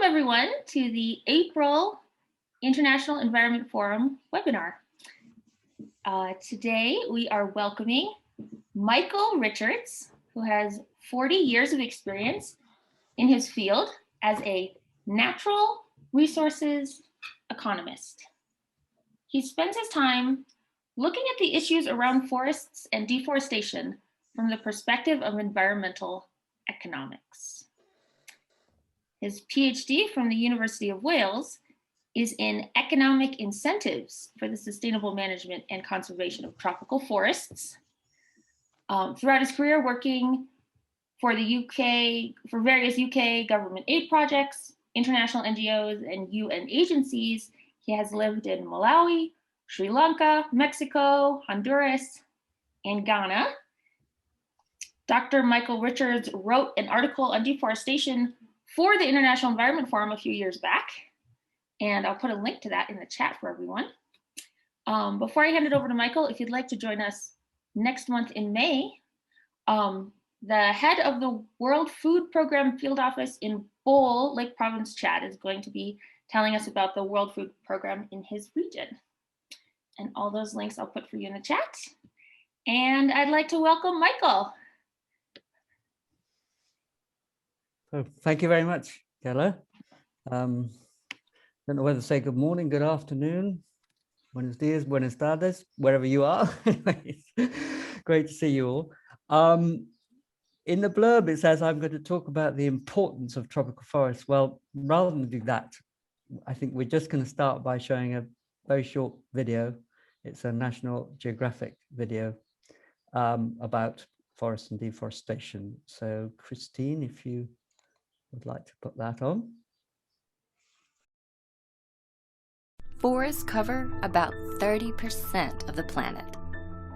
everyone, to the April International Environment Forum webinar. Today, we are welcoming Michael Richards, who has 40 years of experience in his field as a natural resources economist. He spends his time looking at the issues around forests and deforestation from the perspective of environmental economics. His PhD from the University of Wales is in economic incentives for the sustainable management and conservation of tropical forests. Throughout his career working for the UK, for various UK government aid projects, international NGOs, and UN agencies, he has lived in Malawi, Sri Lanka, Mexico, Honduras, and Ghana. Dr. Michael Richards wrote an article on deforestation for the International Environment Forum a few years back, and I'll put a link to that in the chat for everyone. Before I hand it over to Michael, if you'd like to join us next month in May, the head of the World Food Program Field Office in Bol, Lake Province, Chad, is going to be telling us about the World Food Program in his region. And all those links I'll put for you in the chat. And I'd like to welcome Michael. So thank you very much, Keller. Don't know whether to say good morning, good afternoon, buenos dias, buenas tardes, wherever you are. Great to see you all. In the blurb, it says I'm going to talk about the importance of tropical forests. Well, rather than do that, I think we're just going to start by showing a very short video. It's a National Geographic video about forests and deforestation. So Christine, if you would like to put that on. Forests cover about 30% of the planet,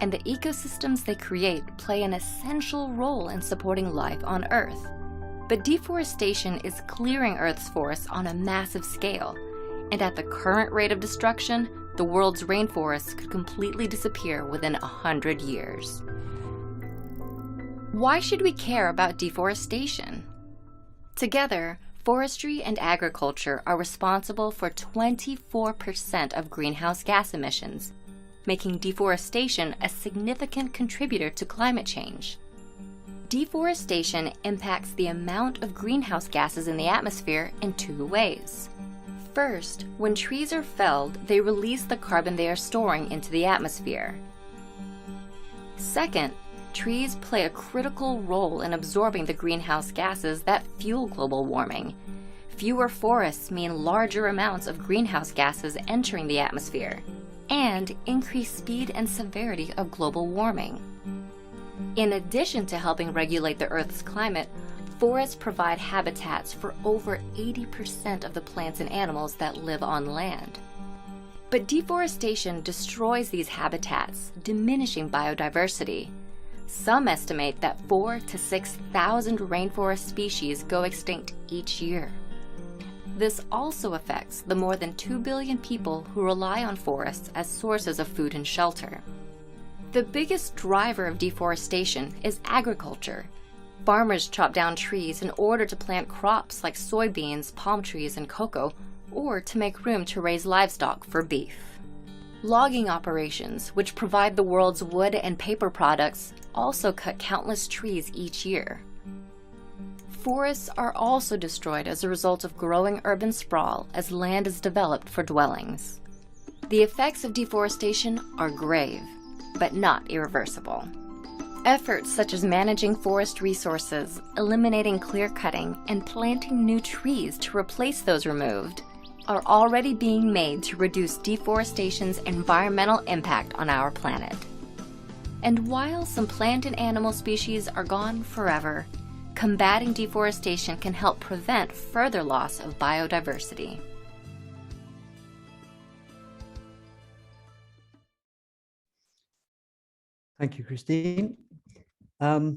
and the ecosystems they create play an essential role in supporting life on Earth. But deforestation is clearing Earth's forests on a massive scale, and at the current rate of destruction, the world's rainforests could completely disappear within 100 years. Why should we care about deforestation? Together, forestry and agriculture are responsible for 24% of greenhouse gas emissions, making deforestation a significant contributor to climate change. Deforestation impacts the amount of greenhouse gases in the atmosphere in two ways. First, when trees are felled, they release the carbon they are storing into the atmosphere. Second, trees play a critical role in absorbing the greenhouse gases that fuel global warming. Fewer forests mean larger amounts of greenhouse gases entering the atmosphere, and increased speed and severity of global warming. In addition to helping regulate the Earth's climate, forests provide habitats for over 80% of the plants and animals that live on land. But deforestation destroys these habitats, diminishing biodiversity. Some estimate that 4,000 to 6,000 rainforest species go extinct each year. This also affects the more than 2 billion people who rely on forests as sources of food and shelter. The biggest driver of deforestation is agriculture. Farmers chop down trees in order to plant crops like soybeans, palm trees, and cocoa, or to make room to raise livestock for beef. Logging operations, which provide the world's wood and paper products, also cut countless trees each year. Forests are also destroyed as a result of growing urban sprawl as land is developed for dwellings. The effects of deforestation are grave, but not irreversible. Efforts such as managing forest resources, eliminating clear-cutting, and planting new trees to replace those removed are already being made to reduce deforestation's environmental impact on our planet. And while some plant and animal species are gone forever, combating deforestation can help prevent further loss of biodiversity. Thank you, Christine. Right.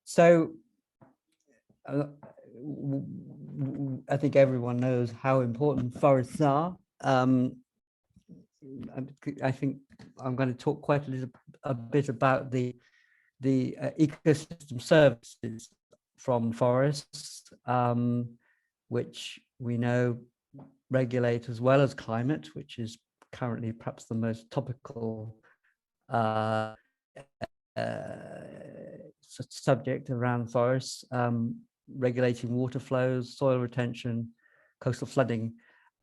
So I think everyone knows how important forests are. I think I'm going to talk quite a bit about the ecosystem services from forests, which we know regulate as well as climate, which is currently perhaps the most topical subject around forests, regulating water flows, soil retention, coastal flooding,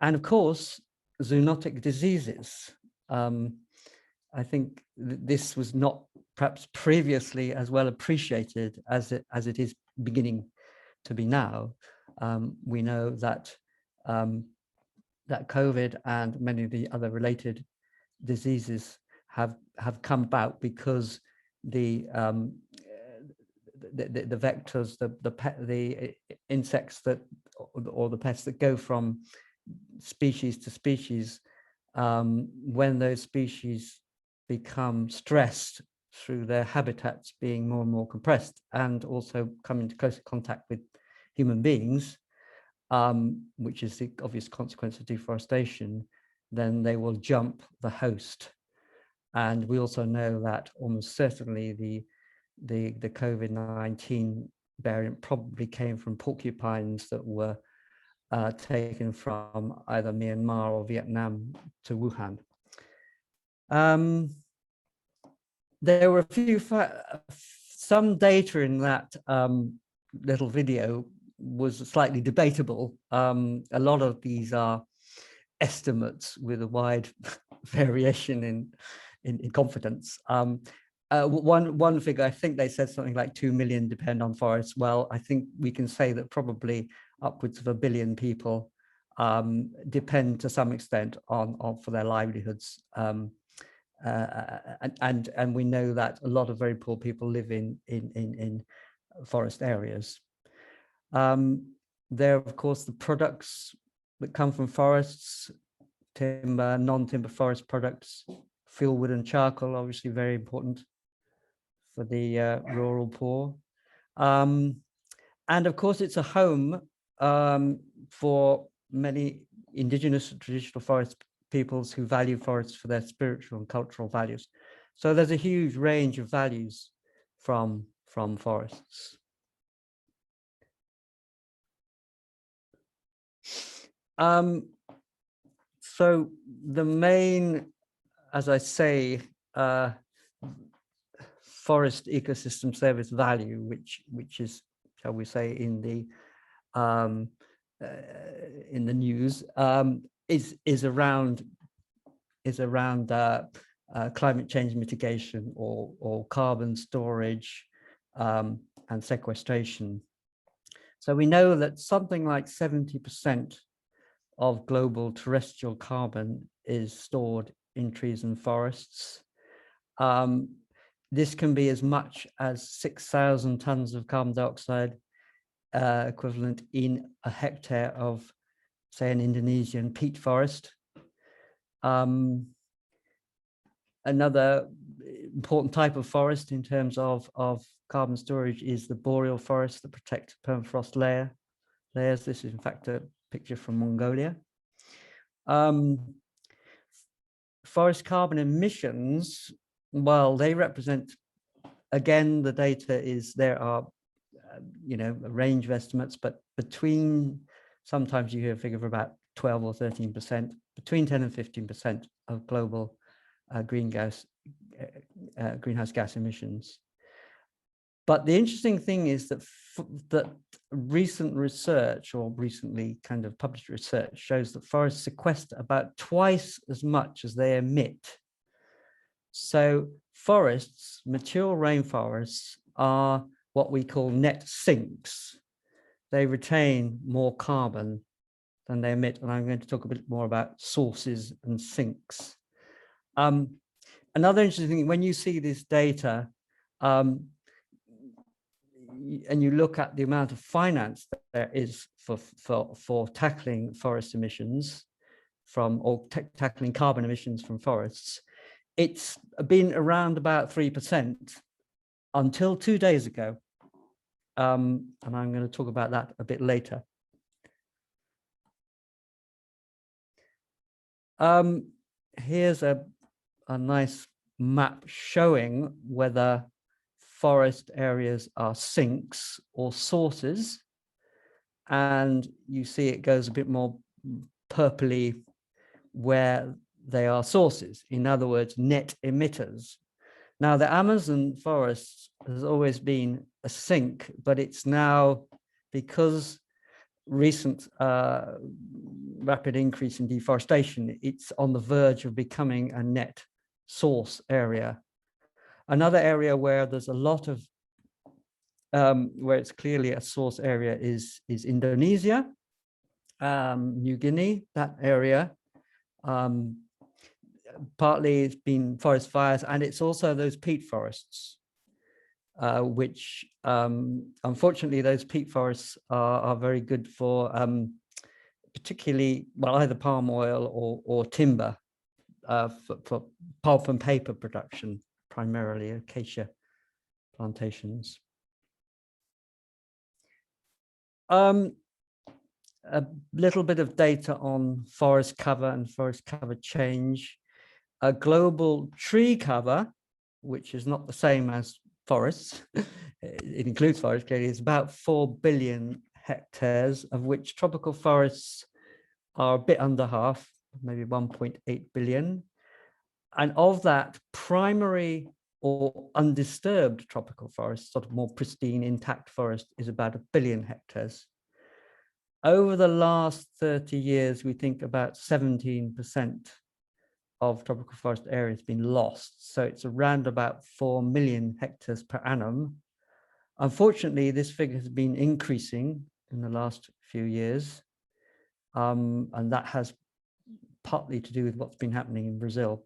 and of course, zoonotic diseases. I think this was not perhaps previously as well appreciated as it is beginning to be now. We know that that COVID and many of the other related diseases have come about because the vectors, the insects that, or the pests that go from species to species, when those species become stressed through their habitats being more and more compressed, and also come into closer contact with human beings, which is the obvious consequence of deforestation, then they will jump the host. And we also know that almost certainly the COVID-19 variant probably came from porcupines that were taken from either Myanmar or Vietnam to Wuhan. There were some data in that little video was slightly debatable. A lot of these are estimates with a wide variation in confidence. One figure, I think they said something like 2 million depend on forests. Well, I think we can say that probably upwards of 1 billion people depend to some extent on for their livelihoods. And we know that a lot of very poor people live in forest areas. There are, of course, the products that come from forests, timber, non-timber forest products, fuel, wood and charcoal, obviously very important for the rural poor. And of course, it's a home for many indigenous traditional forest peoples who value forests for their spiritual and cultural values. So there's a huge range of values from forests. So the main, as I say, forest ecosystem service value, which is, shall we say, in the news, is around climate change mitigation or carbon storage and sequestration. So we know that something like 70% of global terrestrial carbon is stored in trees and forests. This can be as much as 6,000 tons of carbon dioxide equivalent in a hectare of, say, an Indonesian peat forest. Another important type of forest in terms of carbon storage is the boreal forest that protect permafrost layers. This is in fact a picture from Mongolia. Forest carbon emissions, well, they represent, again, the data is, there are, a range of estimates, but between, sometimes you hear a figure of about 12 or 13%, between 10 and 15% of global greenhouse gas emissions. But the interesting thing is that that recent research, or recently kind of published research, shows that forests sequester about twice as much as they emit. So forests, mature rainforests, are what we call net sinks. They retain more carbon than they emit, and I'm going to talk a bit more about sources and sinks. Another interesting thing, when you see this data, and you look at the amount of finance that there is for tackling forest emissions or tackling carbon emissions from forests, it's been around about 3% until 2 days ago. And I'm going to talk about that a bit later. Here's a nice map showing whether forest areas are sinks or sources, and you see it goes a bit more purpley where they are sources, in other words, net emitters. Now, the Amazon forest has always been a sink, but it's now, because recent rapid increase in deforestation, it's on the verge of becoming a net source area. Another area where there's a lot of, where it's clearly a source area is Indonesia, New Guinea, that area. Partly it's been forest fires, and it's also those peat forests, which unfortunately those peat forests are very good for particularly, well, either palm oil or timber for pulp and paper production, primarily acacia plantations. A little bit of data on forest cover and forest cover change. A global tree cover, which is not the same as forests, it includes forests clearly, is about 4 billion hectares, of which tropical forests are a bit under half, maybe 1.8 billion. And of that, primary or undisturbed tropical forest, sort of more pristine, intact forest, is about 1 billion hectares. Over the last 30 years, we think about 17% of tropical forest area has been lost. So it's around about 4 million hectares per annum. Unfortunately, this figure has been increasing in the last few years. And that has partly to do with what's been happening in Brazil,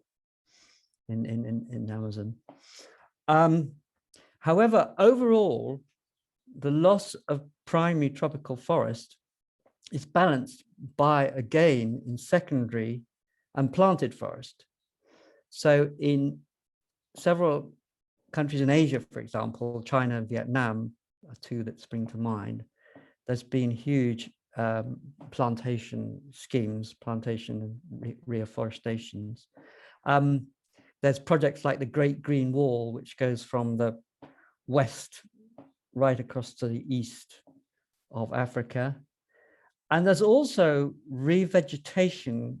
in Amazon. However, overall, the loss of primary tropical forest is balanced by a gain in secondary and planted forest. So in several countries in Asia, for example, China and Vietnam are two that spring to mind, there's been huge plantation schemes, plantation and reforestations. There's projects like the Great Green Wall, which goes from the west right across to the east of Africa. And there's also revegetation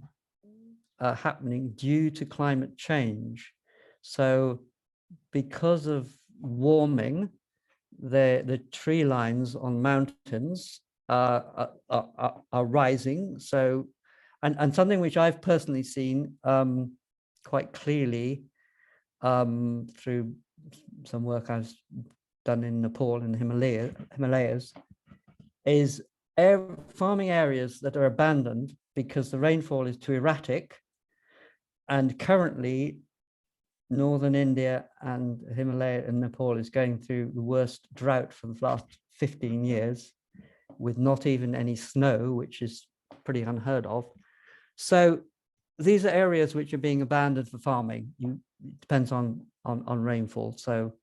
happening due to climate change. So because of warming, the tree lines on mountains are rising. So, and something which I've personally seen quite clearly through some work I've done in Nepal and the Himalayas, is farming areas that are abandoned because the rainfall is too erratic. And currently, northern India and Himalaya and Nepal is going through the worst drought for the last 15 years, with not even any snow, which is pretty unheard of. So these are areas which are being abandoned for farming. It depends on rainfall. So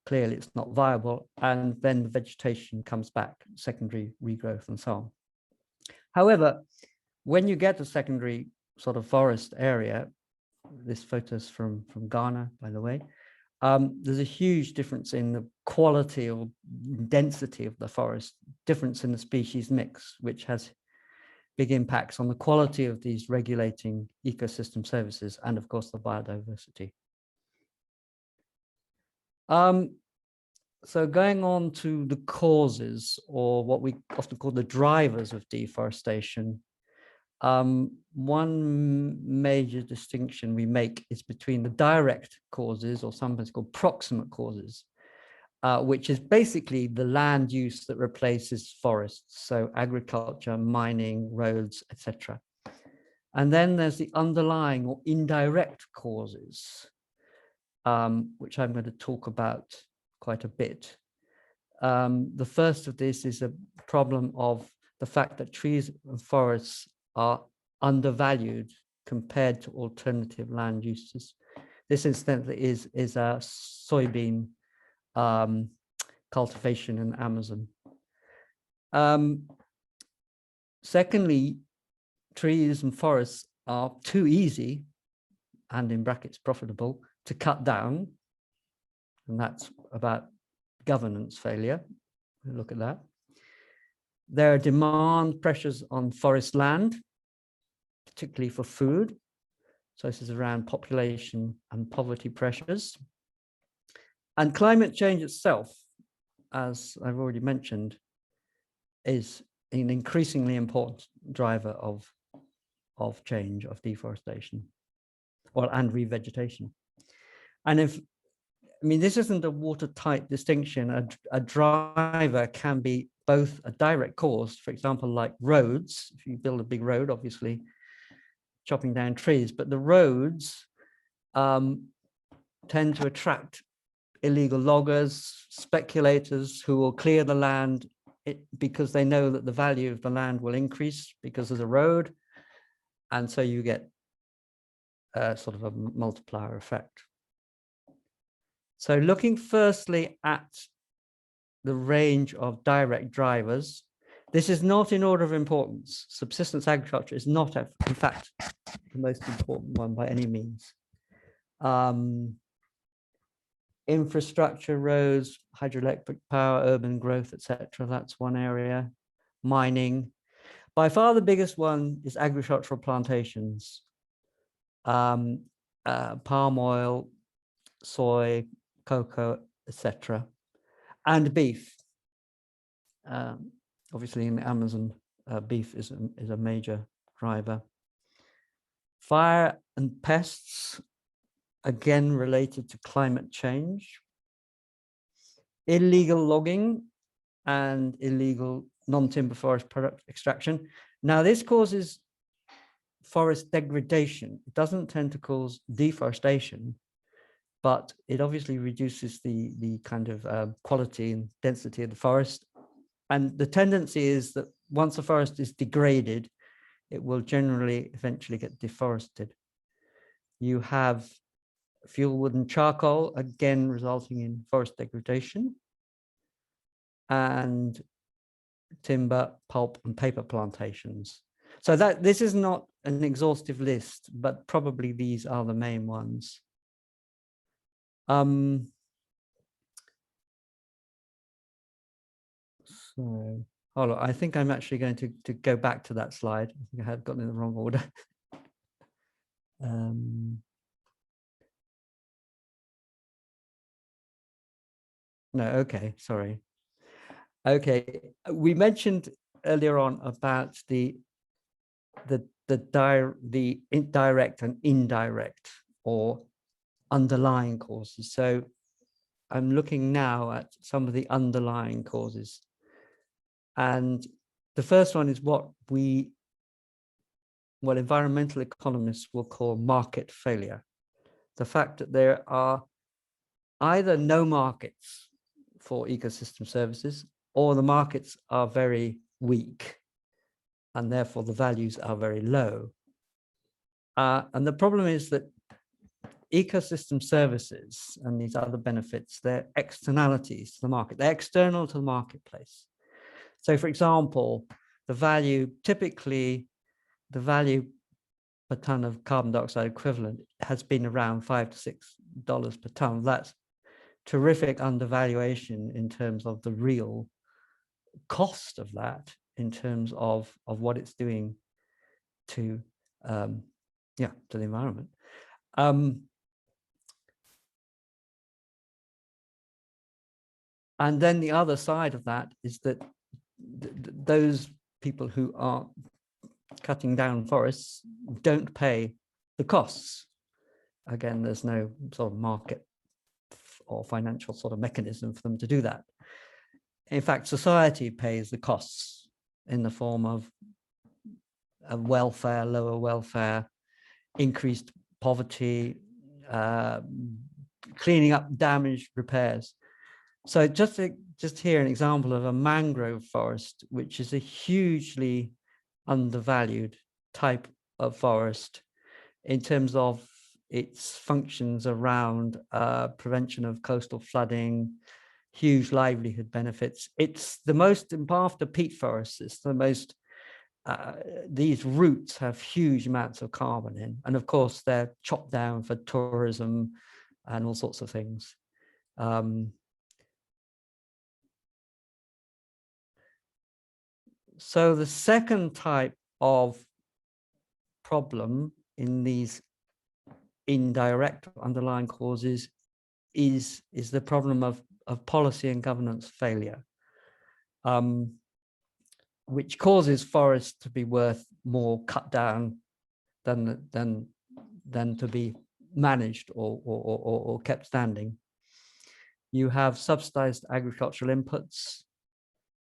clearly it's not viable. And then the vegetation comes back, secondary regrowth and so on. However, when you get to secondary sort of forest area, this photo's from Ghana, by the way, there's a huge difference in the quality or density of the forest, difference in the species mix, which has big impacts on the quality of these regulating ecosystem services and, of course, the biodiversity. So going on to the causes, or what we often call the drivers of deforestation, one major distinction we make is between the direct causes, or sometimes called proximate causes, which is basically the land use that replaces forests, so agriculture, mining, roads, etc. And then there's the underlying or indirect causes, which I'm going to talk about quite a bit. The first of this is a problem of the fact that trees and forests are undervalued compared to alternative land uses. This incidentally is a soybean cultivation in Amazon. Secondly, trees and forests are too easy, and in brackets profitable, to cut down. and that's about governance failure. We'll look at that. There are demand pressures on forest land, particularly for food. So this is around population and poverty pressures. And climate change itself, as I've already mentioned, is an increasingly important driver of change, of deforestation, and revegetation. And this isn't a watertight distinction. A driver can be both a direct cause, for example, like roads. If you build a big road, obviously chopping down trees, but the roads tend to attract illegal loggers, speculators who will clear the land because they know that the value of the land will increase because there's a road. And so you get sort of a multiplier effect. So looking firstly at the range of direct drivers, this is not in order of importance. Subsistence agriculture is not, in fact, the most important one by any means. Infrastructure, roads, hydroelectric power, urban growth, etc. That's one area. Mining. By far the biggest one is agricultural plantations. Palm oil, soy, cocoa, etc. And beef. Obviously in the Amazon, beef is a major driver. Fire and pests, again related to climate change. Illegal logging and illegal non-timber forest product extraction. Now this causes forest degradation. It doesn't tend to cause deforestation, but it obviously reduces the kind of quality and density of the forest. And the tendency is that once a forest is degraded, it will generally eventually get deforested. You have fuel, wood, and charcoal, again resulting in forest degradation, and timber, pulp, and paper plantations. So this is not an exhaustive list, but probably these are the main ones. So, hold on, I think I'm actually going to go back to that slide. I think I had gotten in the wrong order. No, okay, sorry. Okay, we mentioned earlier on about the indirect and indirect or underlying causes. So I'm looking now at some of the underlying causes. And the first one is what environmental economists will call market failure. The fact that there are either no markets for ecosystem services, or the markets are very weak, and therefore the values are very low. And the problem is that ecosystem services and these other benefits, they're externalities to the market. They're external to the marketplace. So for example, typically the value per ton of carbon dioxide equivalent has been around $5 to $6 per ton. That's terrific undervaluation in terms of the real cost of that, in terms of what it's doing to the environment. And then the other side of that is that those people who are cutting down forests don't pay the costs. Again, there's no sort of market or financial sort of mechanism for them to do that. In fact, society pays the costs in the form of welfare, lower welfare, increased poverty, cleaning up damaged repairs. So just here an example of a mangrove forest, which is a hugely undervalued type of forest in terms of its functions around prevention of coastal flooding, huge livelihood benefits. It's the most, after peat forests, it's the most, these roots have huge amounts of carbon in, and of course they're chopped down for tourism and all sorts of things. So the second type of problem in these indirect underlying causes is the problem of policy and governance failure, which causes forests to be worth more cut down than to be managed or kept standing. You have subsidized agricultural inputs,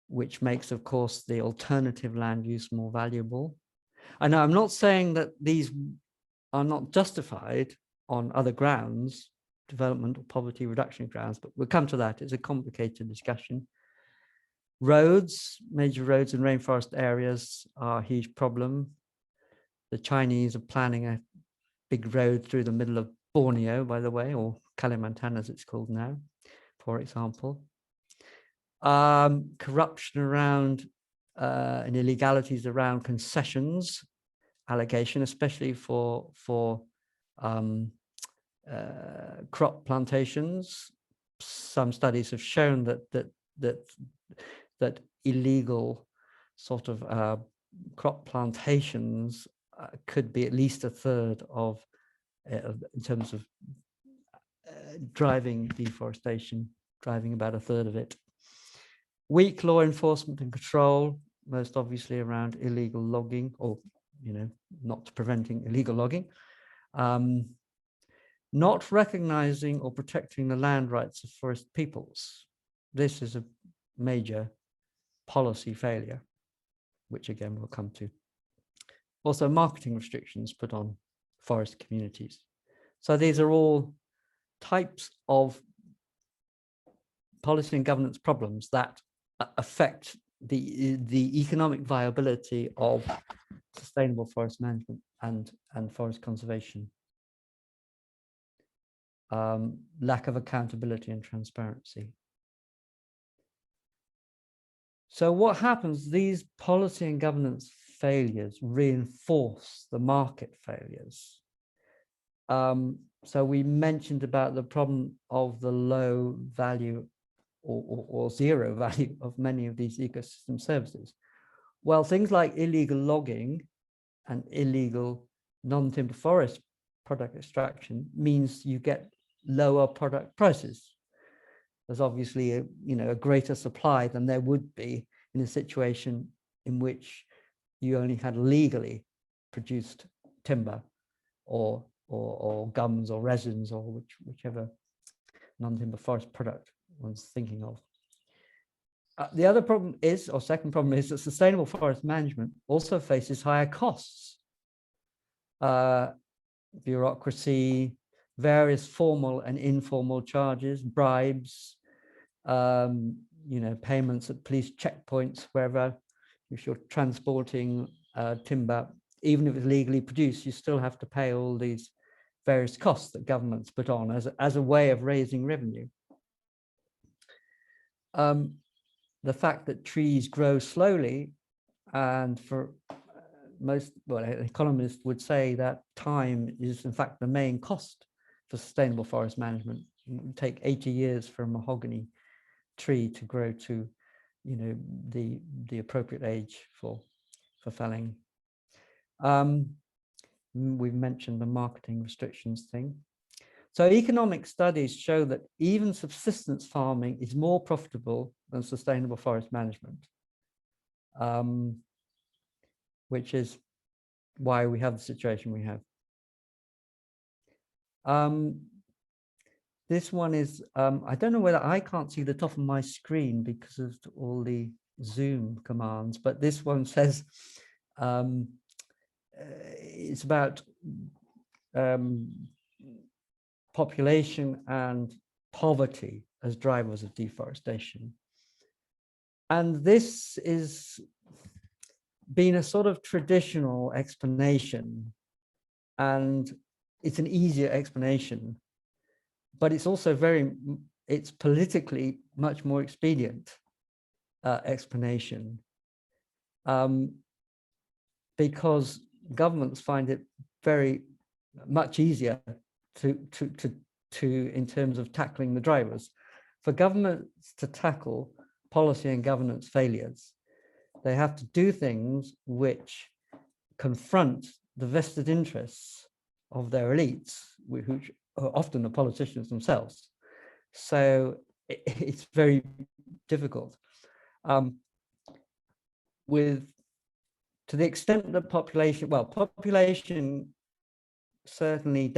which makes, of course, the alternative land use more valuable. And I'm not saying that these are not justified on other grounds, development or poverty reduction grounds, but we'll come to that. It's a complicated discussion. Roads, major roads in rainforest areas are a huge problem. The Chinese are planning a big road through the middle of Borneo, by the way, or Kalimantan as it's called now, for example. Corruption around and illegalities around concessions, allocation, especially for crop plantations. Some studies have shown that illegal sort of crop plantations could be at least a third of in terms of driving deforestation, driving about a third of it. Weak law enforcement and control, most obviously around illegal logging, or not preventing illegal logging. Not recognizing or protecting the land rights of forest peoples. This is a major policy failure, which again we'll come to. Also, marketing restrictions put on forest communities. So these are all types of policy and governance problems that affect the economic viability of sustainable forest management and forest conservation. Lack of accountability and transparency. So what happens? These policy and governance failures reinforce the market failures. So we mentioned about the problem of the low value or zero value of many of these ecosystem services. Well, things like illegal logging and illegal non-timber forest product extraction means you get lower product prices. There's obviously a greater supply than there would be in a situation in which you only had legally produced timber or gums or resins or whichever non-timber forest product one's thinking of. The other problem is, or second problem is, that sustainable forest management also faces higher costs. Bureaucracy, various formal and informal charges, bribes, payments at police checkpoints, wherever. If you're transporting timber, even if it's legally produced, you still have to pay all these various costs that governments put on as a way of raising revenue. The fact that trees grow slowly, and for most, economists would say that time is in fact the main cost for sustainable forest management. It would take 80 years for a mahogany tree to grow to, the appropriate age for felling. We've mentioned the marketing restrictions thing. So economic studies show that even subsistence farming is more profitable than sustainable forest management, which is why we have the situation we have. This one is, I don't know whether I can't see the top of my screen because of all the Zoom commands, but this one says it's about population and poverty as drivers of deforestation. And this is been a sort of traditional explanation, and it's an easier explanation, but it's also it's politically much more expedient explanation, because governments find it very much easier to in terms of tackling the drivers. For governments to tackle policy and governance failures, they have to do things which confront the vested interests of their elites, which are often the politicians themselves. So it's very difficult. To the extent that population certainly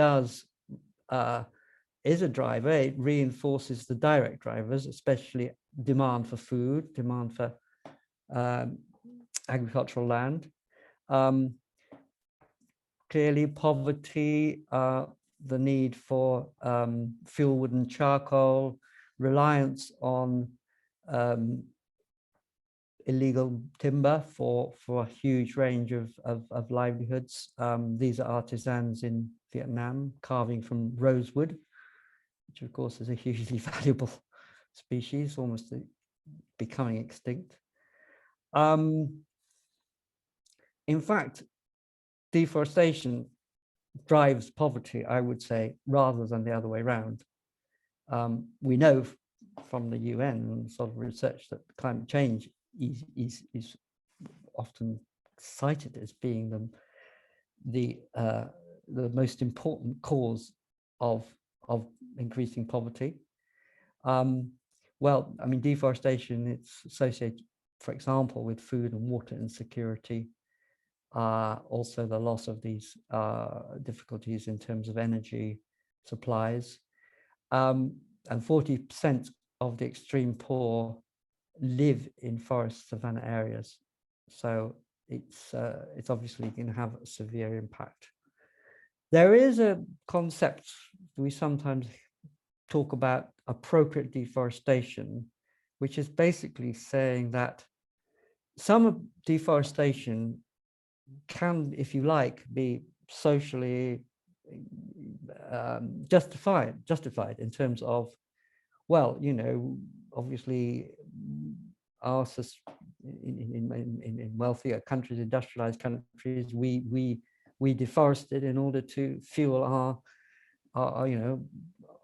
is a driver. It reinforces the direct drivers, especially demand for food, demand for agricultural land. Clearly, poverty, the need for fuel, wood, and charcoal, reliance on illegal timber for a huge range of livelihoods. These are artisans in Vietnam carving from rosewood, which of course is a hugely valuable species, almost becoming extinct. In fact, deforestation drives poverty, I would say, rather than the other way around. We know from the UN sort of research that climate change is often cited as being the most important cause of increasing poverty. Well, I mean, deforestation, it's associated, for example, with food and water insecurity, also the loss of these difficulties in terms of energy supplies, and 40% of the extreme poor live in forest savanna areas. So it's obviously going to have a severe impact. There is a concept we sometimes talk about, appropriate deforestation, which is basically saying that some deforestation can, if you like, be socially justified in terms of, well, you know, obviously in wealthier countries, industrialized countries, we deforested in order to fuel our you know,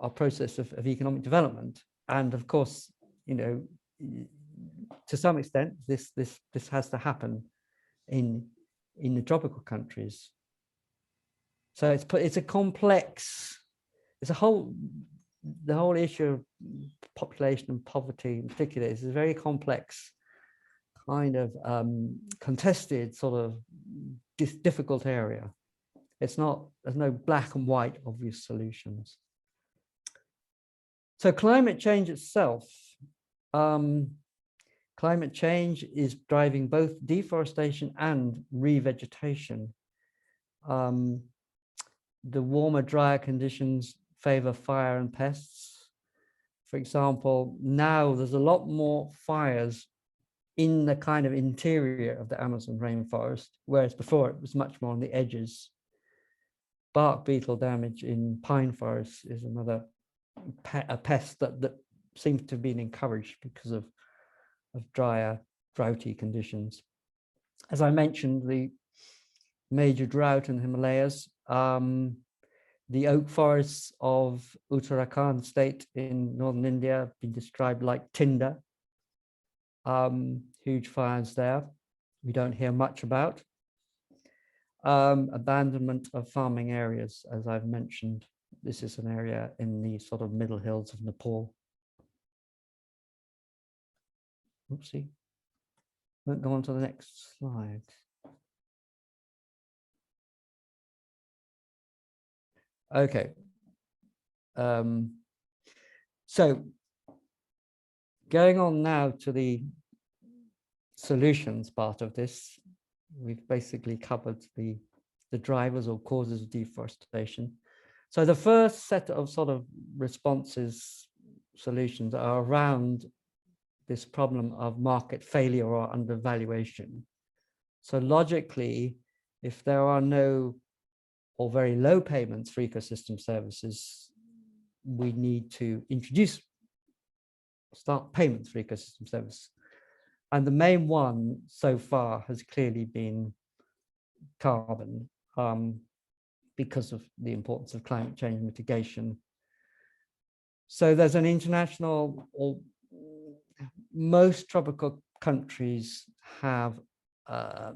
our process of economic development. And of course, you know, to some extent, this has to happen in the tropical countries. So it's a complex, the whole issue of population and poverty in particular is a very complex kind of contested sort of difficult area. There's no black and white obvious solutions. So climate change itself, climate change is driving both deforestation and revegetation. The warmer, drier conditions favor fire and pests. For example, now there's a lot more fires in the kind of interior of the Amazon rainforest, whereas before it was much more on the edges. Bark beetle damage in pine forests is another a pest that seems to have been encouraged because of drier, droughty conditions. As I mentioned, the major drought in the Himalayas, the oak forests of Uttarakhand state in northern India have been described like tinder. Huge fires there, we don't hear much about. Abandonment of farming areas, as I've mentioned. This is an area in the sort of middle hills of Nepal. Oopsie. Won't go on to the next slide. Okay. So going on now to the solutions part of this, we've basically covered the drivers or causes of deforestation. So the first set of sort of responses, solutions are around this problem of market failure or undervaluation. So logically, if there are no or very low payments for ecosystem services, we need to start payments for ecosystem services. And the main one so far has clearly been carbon, because of the importance of climate change mitigation. So there's an international, or most tropical countries have a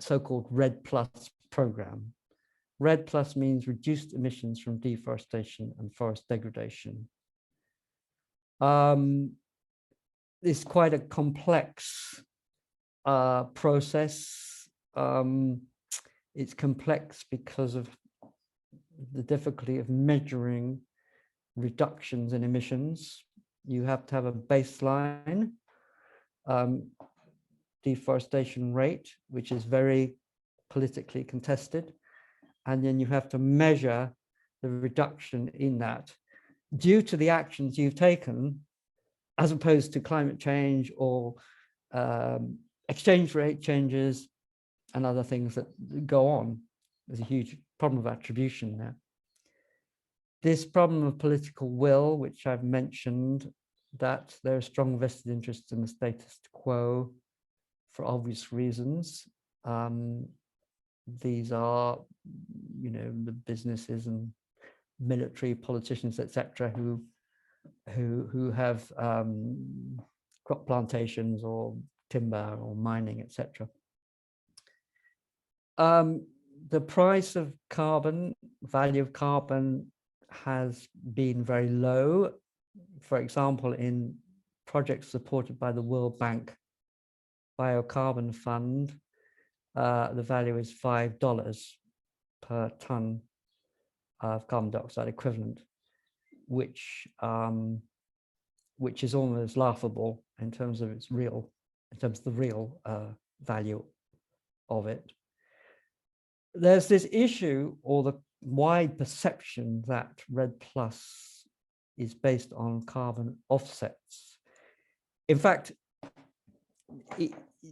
so-called REDD+ program. REDD+ means reduced emissions from deforestation and forest degradation. It's quite a complex process. It's complex because of the difficulty of measuring reductions in emissions. You have to have a baseline deforestation rate, which is very politically contested. And then you have to measure the reduction in that due to the actions you've taken, as opposed to climate change or exchange rate changes and other things that go on. There's a huge problem of attribution there. This problem of political will, which I've mentioned, that there are strong vested interests in the status quo for obvious reasons. These are, the businesses and military politicians, etc., who have crop plantations or timber or mining, etc. The price of carbon, value of carbon, has been very low. For example, in projects supported by the World Bank Biocarbon Fund, the value is $5 per ton of carbon dioxide equivalent, which is almost laughable in terms of the real value of it. There's this issue, or the wide perception, that REDD+ is based on carbon offsets. In fact,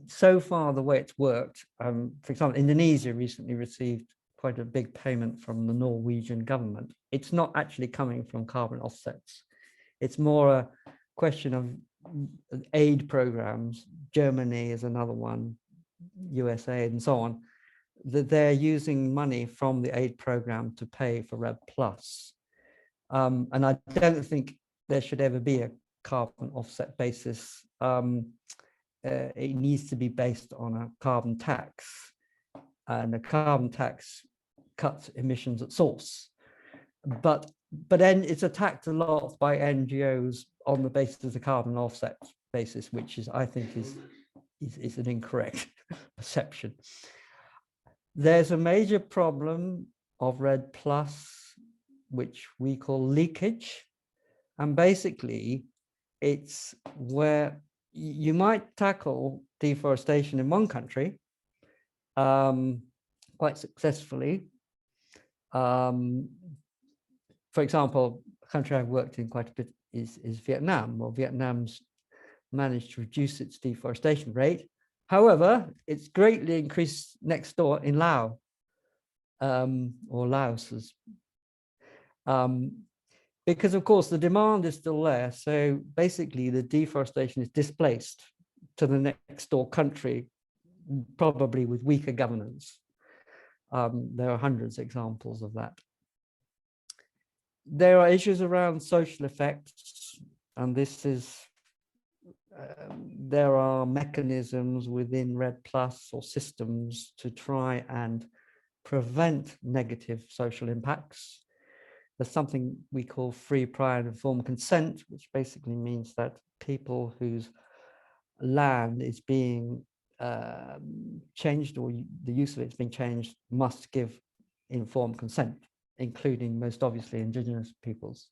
so far the way it's worked, for example, Indonesia recently received quite a big payment from the Norwegian government. It's not actually coming from carbon offsets. It's more a question of aid programs. Germany is another one, USA and so on, that they're using money from the aid program to pay for REDD+. And I don't think there should ever be a carbon offset basis. It needs to be based on a carbon tax, and a carbon tax cuts emissions at source. But then it's attacked a lot by NGOs on the basis of the carbon offset basis, which is, I think, is an incorrect perception. There's a major problem of REDD+, which we call leakage. And basically, it's where you might tackle deforestation in one country quite successfully. For example, a country I've worked in quite a bit is Vietnam. Well, Vietnam's managed to reduce its deforestation rate. However, it's greatly increased next door in Laos, or Laos, because of course the demand is still there. So basically the deforestation is displaced to the next door country, probably with weaker governance. There are hundreds of examples of that. There are issues around social effects, and this is there are mechanisms within REDD+ or systems to try and prevent negative social impacts. There's something we call free, prior, and informed consent, which basically means that people whose land is being changed, or the use of it's being changed, must give informed consent, including, most obviously, Indigenous peoples.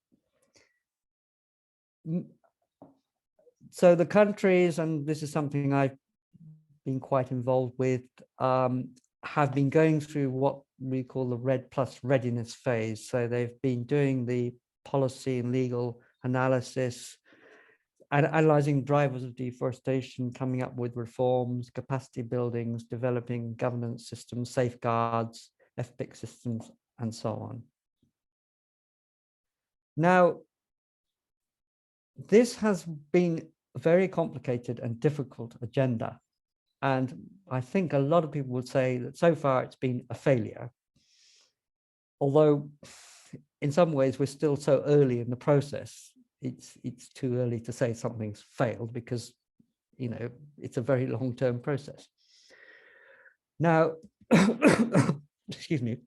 So the countries, and this is something I've been quite involved with, have been going through what we call the REDD+ readiness phase. So they've been doing the policy and legal analysis, and analyzing drivers of deforestation, coming up with reforms, capacity buildings, developing governance systems, safeguards, FPIC systems, and so on. Now, this has been a very complicated and difficult agenda. And I think a lot of people would say that so far it's been a failure. Although in some ways, we're still so early in the process. It's too early to say something's failed because, you know, it's a very long-term process. Now, excuse me,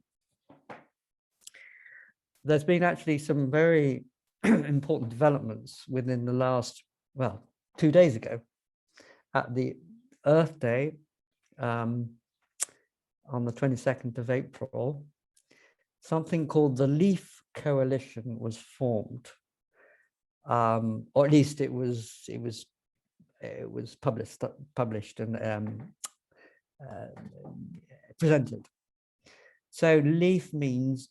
there's been actually some very important developments within the last, well, 2 days ago at the Earth Day on the 22nd of April. Something called the Leaf Coalition was formed, or at least it was published and presented. So LEAF means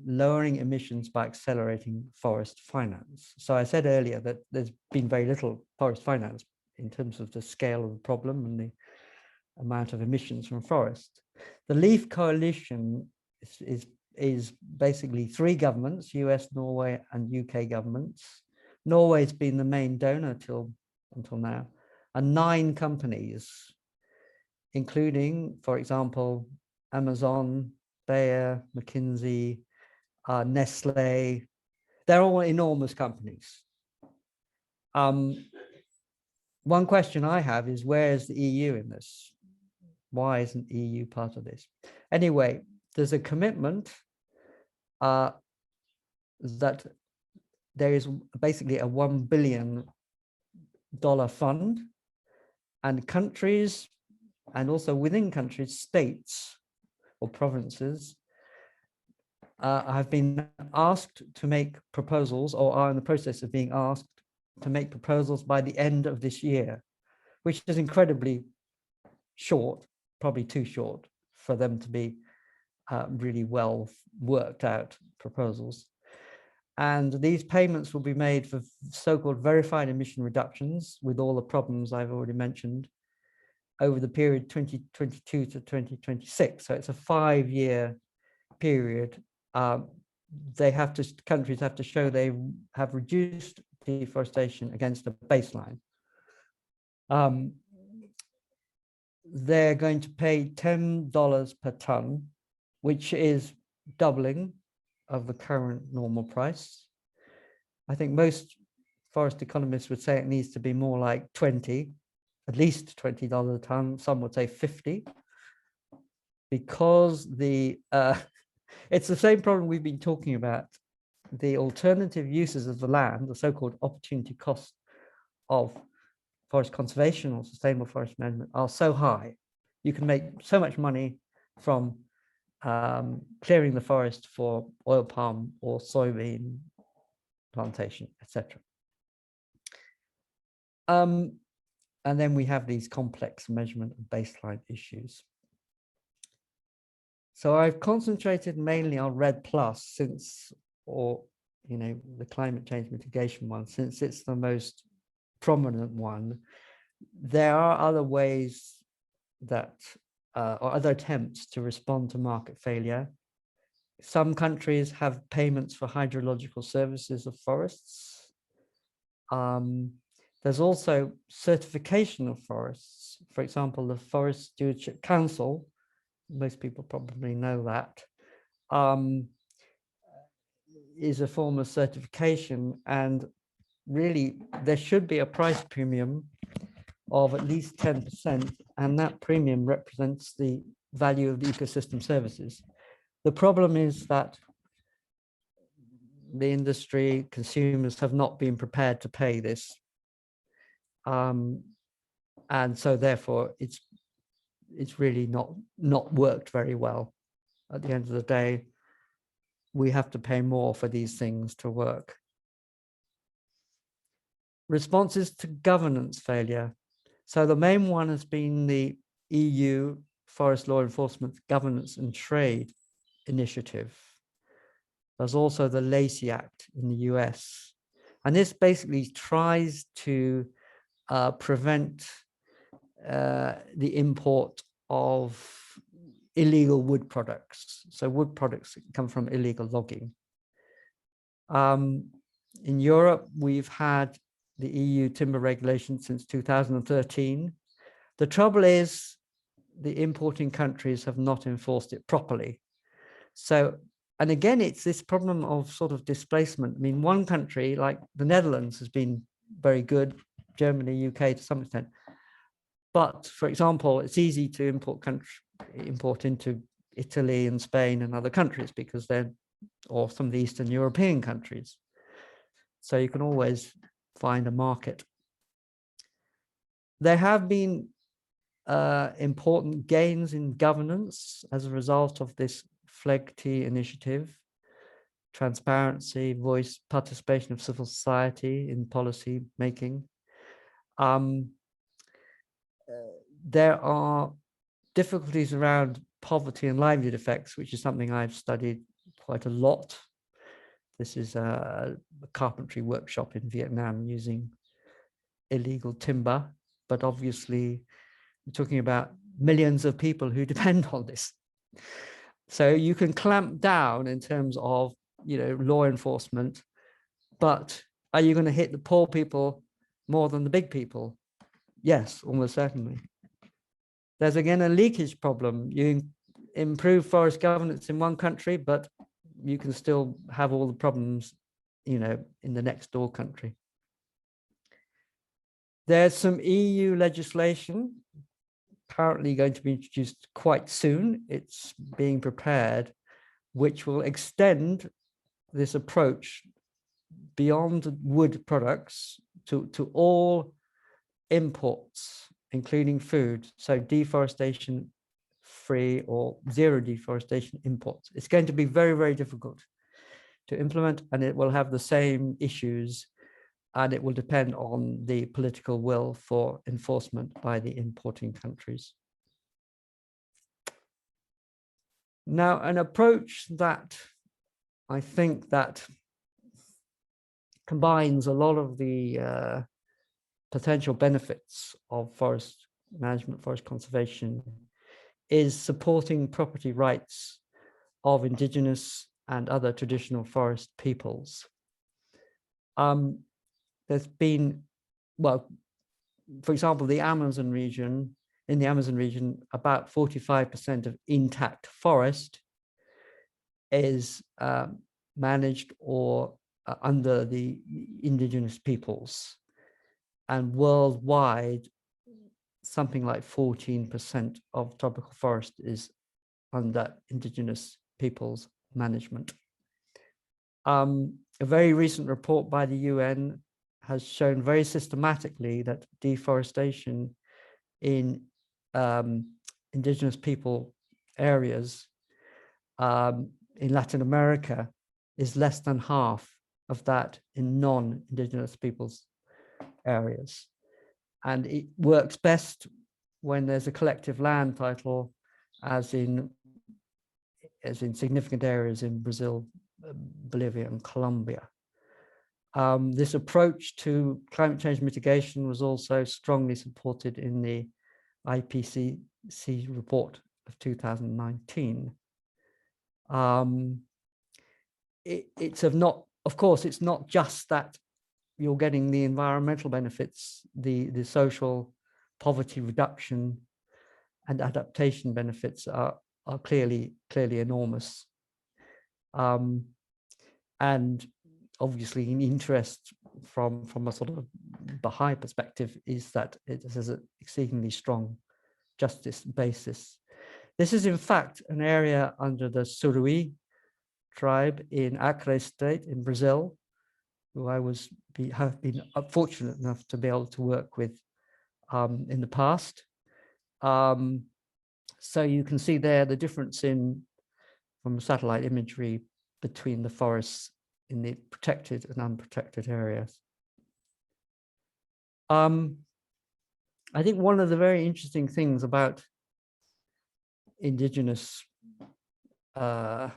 lowering emissions by accelerating forest finance. So I said earlier that there's been very little forest finance in terms of the scale of the problem and the amount of emissions from forest. The LEAF Coalition is basically 3 governments, US, Norway, and UK governments. Norway's been the main donor until now, and 9 companies, including, for example, Amazon, Bayer, McKinsey, Nestle. They're all enormous companies. One question I have is, where is the EU in this? Why isn't the EU part of this? Anyway, there's a commitment that there is basically a $1 billion fund, and countries, and also within countries, states or provinces have been asked to make proposals, or are in the process of being asked to make proposals by the end of this year, which is incredibly short, probably too short for them to be really well worked out proposals. And these payments will be made for so-called verified emission reductions with all the problems I've already mentioned over the period 2022 to 2026. So it's a 5-year period. Countries have to show they have reduced deforestation against a baseline. They're going to pay $10 per ton, which is doubling of the current normal price. I think most forest economists would say it needs to be more like 20, at least $20 a ton. Some would say 50, because it's the same problem we've been talking about. The alternative uses of the land, the so-called opportunity cost of forest conservation or sustainable forest management, are so high. You can make so much money from clearing the forest for oil palm or soybean plantation, etc. And then we have these complex measurement and baseline issues. So I've concentrated mainly on REDD+, the climate change mitigation one, since it's the most prominent one. There are other ways that, or other attempts to respond to market failure. Some countries have payments for hydrological services of forests. There's also certification of forests. For example, the Forest Stewardship Council, most people probably know that, is a form of certification, and really there should be a price premium of at least 10%, and that premium represents the value of the ecosystem services. The problem is that the industry, consumers have not been prepared to pay this. And so therefore it's really not worked very well. At the end of the day, we have to pay more for these things to work. Responses to governance failure. So the main one has been the EU Forest Law Enforcement Governance and Trade Initiative. There's also the Lacey Act in the US. And this basically tries to prevent the import of illegal wood products. So wood products that come from illegal logging. In Europe, we've had the EU timber regulation since 2013. The trouble is the importing countries have not enforced it properly. So And again, it's this problem of sort of displacement. I mean, one country like the Netherlands has been very good, Germany, UK to some extent. But for example, it's easy to import into Italy and Spain and other countries because they're, or some of the Eastern European countries. So you can always find a market. There have been important gains in governance as a result of this FLEGT initiative, transparency, voice, participation of civil society in policy making. There are difficulties around poverty and livelihood effects, which is something I've studied quite a lot. This is a carpentry workshop in Vietnam using illegal timber, but obviously we're talking about millions of people who depend on this. So you can clamp down in terms of, you know, law enforcement, but are you going to hit the poor people more than the big people? Yes, almost certainly. There's again a leakage problem. You improve forest governance in one country, but you can still have all the problems, you know, in the next door country. There's some EU legislation apparently going to be introduced quite soon. It's being prepared, which will extend this approach beyond wood products to all imports, including food. So deforestation free or zero deforestation imports. It's going to be very, very difficult to implement, and it will have the same issues, and it will depend on the political will for enforcement by the importing countries. Now, an approach that I think that combines a lot of the potential benefits of forest management, forest conservation, is supporting property rights of indigenous and other traditional forest peoples. There's been, well, for example, the Amazon region, in the Amazon region, about 45% of intact forest is managed or under the indigenous peoples. And worldwide, something like 14% of tropical forest is under indigenous peoples management. A very recent report by the UN has shown very systematically that deforestation in indigenous people areas in Latin America is less than half of that in non-indigenous peoples areas. And it works best when there's a collective land title, as in significant areas in Brazil, Bolivia, and Colombia. This approach to climate change mitigation was also strongly supported in the IPCC report of 2019. Of course, it's not just that you're getting the environmental benefits, the social poverty reduction and adaptation benefits are clearly enormous. And obviously an interest from a sort of Baha'i perspective is that it has an exceedingly strong justice basis. This is in fact an area under the Surui tribe in Acre State in Brazil, who I have been fortunate enough to be able to work with in the past. So you can see there the difference from satellite imagery between the forests in the protected and unprotected areas. I think one of the very interesting things about indigenous, the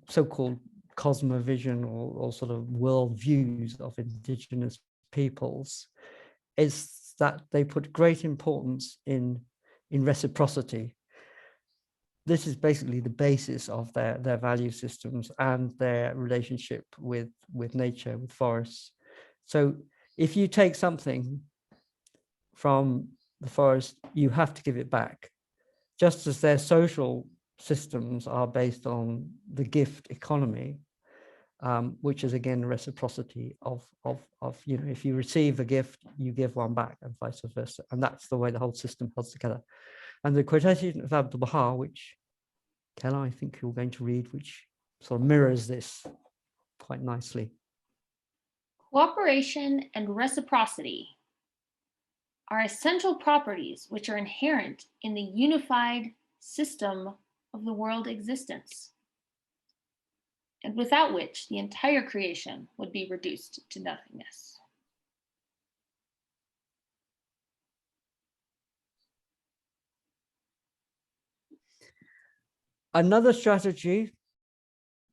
so-called cosmovision or sort of world views of indigenous peoples is that they put great importance in reciprocity. This is basically the basis of their value systems and their relationship with nature, with forests. So if you take something from the forest, you have to give it back. Just as their social systems are based on the gift economy, which is again reciprocity of if you receive a gift, you give one back, and vice versa. And that's the way the whole system holds together. And the quotation of Abdul Baha, which Keller, I think you're going to read, which sort of mirrors this quite nicely. Cooperation and reciprocity are essential properties which are inherent in the unified system of the world existence, and without which the entire creation would be reduced to nothingness. Another strategy,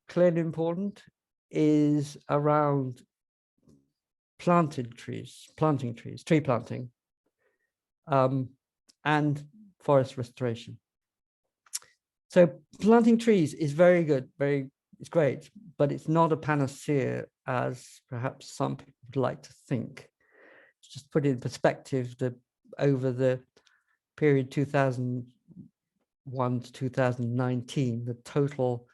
clearly important, is around planting trees, tree planting, and forest restoration. So planting trees is very good, it's great, but it's not a panacea as perhaps some people would like to think. Just put it in perspective, that over the period 2001 to 2019, the total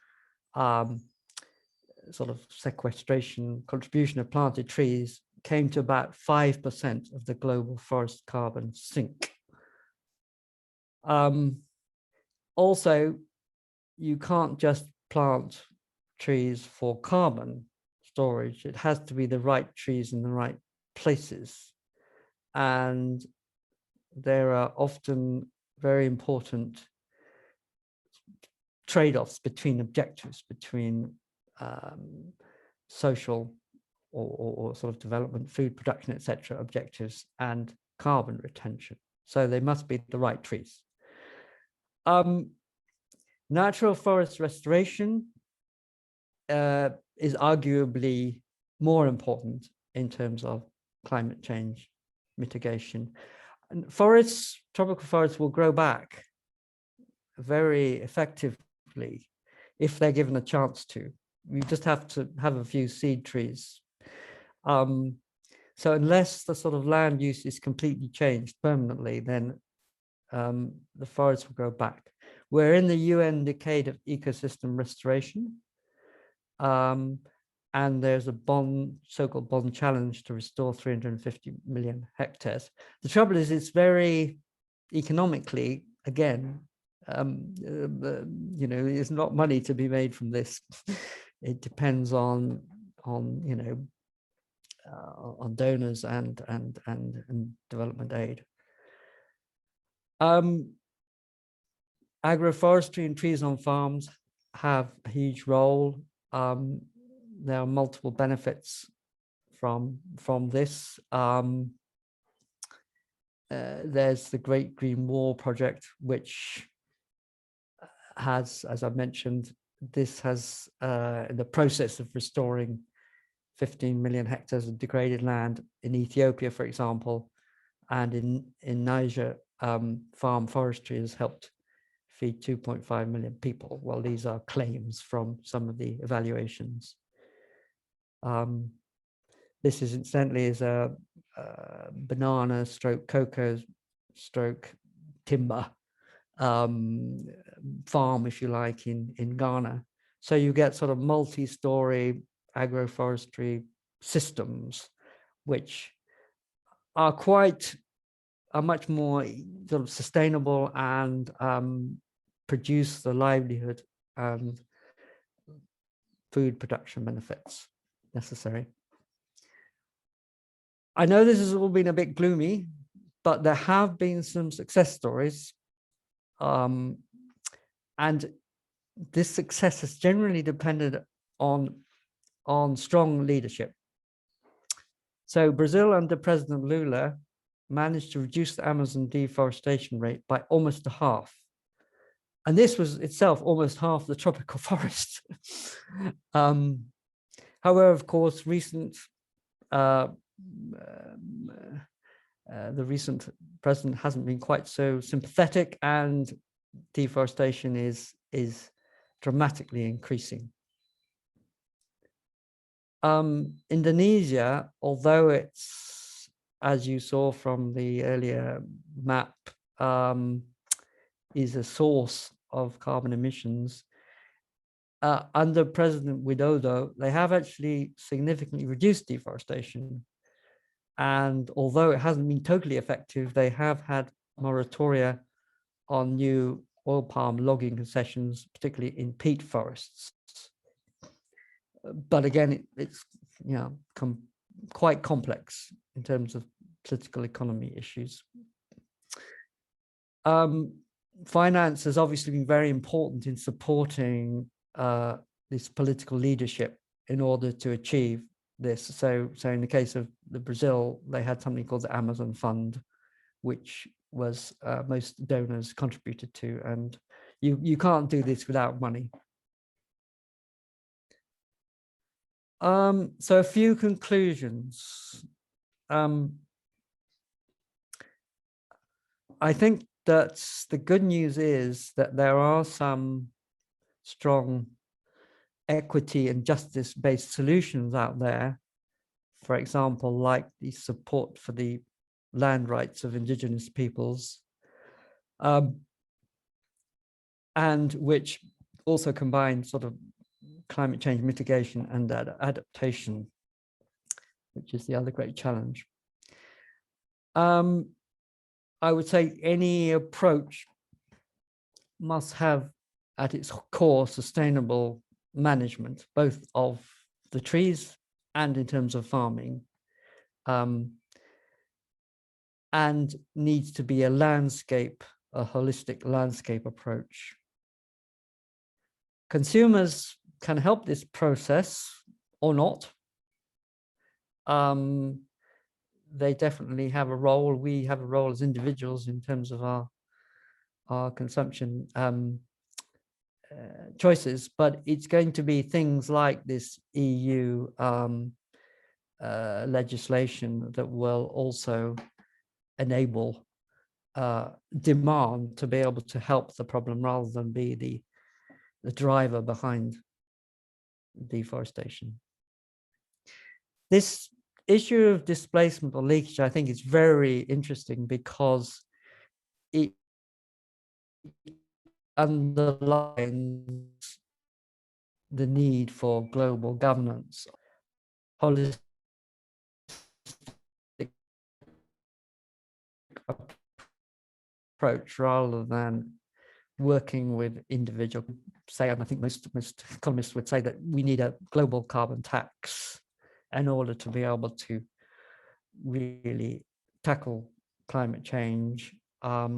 sort of sequestration contribution of planted trees came to about 5% of the global forest carbon sink. Also, you can't just plant trees for carbon storage. It has to be the right trees in the right places. And there are often very important trade-offs between objectives, between social or sort of development, food production, etc. objectives, and carbon retention. So they must be the right trees. Natural forest restoration is arguably more important in terms of climate change mitigation. And forests, tropical forests, will grow back very effectively if they're given a chance to. You just have to have a few seed trees. So unless the sort of land use is completely changed permanently, then the forests will grow back. We're in the UN Decade of Ecosystem Restoration, and there's a so-called bond challenge to restore 350 million hectares. The trouble is, it's very economically, again, there's not money to be made from this. It depends on donors and development aid. Agroforestry and trees on farms have a huge role. There are multiple benefits from this. There's the Great Green Wall project, which has, as I mentioned, this has in the process of restoring 15 million hectares of degraded land in Ethiopia, for example, and in Niger, farm forestry has helped feed 2.5 million people. Well, these are claims from some of the evaluations. This is incidentally is a banana stroke cocoa stroke timber farm, if you like, in Ghana. So you get sort of multi-story agroforestry systems, which are much more sort of sustainable and produce the livelihood and food production benefits necessary. I know this has all been a bit gloomy, but there have been some success stories. And this success has generally depended on strong leadership. So Brazil under President Lula managed to reduce the Amazon deforestation rate by almost a half. And this was itself almost half the tropical forest. However, of course, the recent president hasn't been quite so sympathetic, and deforestation is dramatically increasing. Indonesia, although it's, as you saw from the earlier map, is a source of carbon emissions. Under President Widodo, they have actually significantly reduced deforestation. And although it hasn't been totally effective, they have had moratoria on new oil palm logging concessions, particularly in peat forests. But again, it's quite complex in terms of political economy issues. Finance has obviously been very important in supporting this political leadership in order to achieve this. So in the case of Brazil, they had something called the Amazon Fund, which was most donors contributed to, and you can't do this without money. So a few conclusions. I think that the good news is that there are some strong equity and justice-based solutions out there. For example, like the support for the land rights of indigenous peoples, and which also combine sort of climate change mitigation and adaptation, which is the other great challenge. I would say any approach must have at its core sustainable management, both of the trees and in terms of farming, and needs to be a holistic landscape approach. Consumers can help this process or not. They definitely have a role. We have a role as individuals in terms of our consumption choices, but it's going to be things like this EU legislation that will also enable demand to be able to help the problem rather than be the driver behind deforestation. This issue of displacement or leakage, I think, is very interesting because it underlines the need for global governance, holistic approach rather than working with individual, say, and I think most economists would say that we need a global carbon tax in order to be able to really tackle climate change. A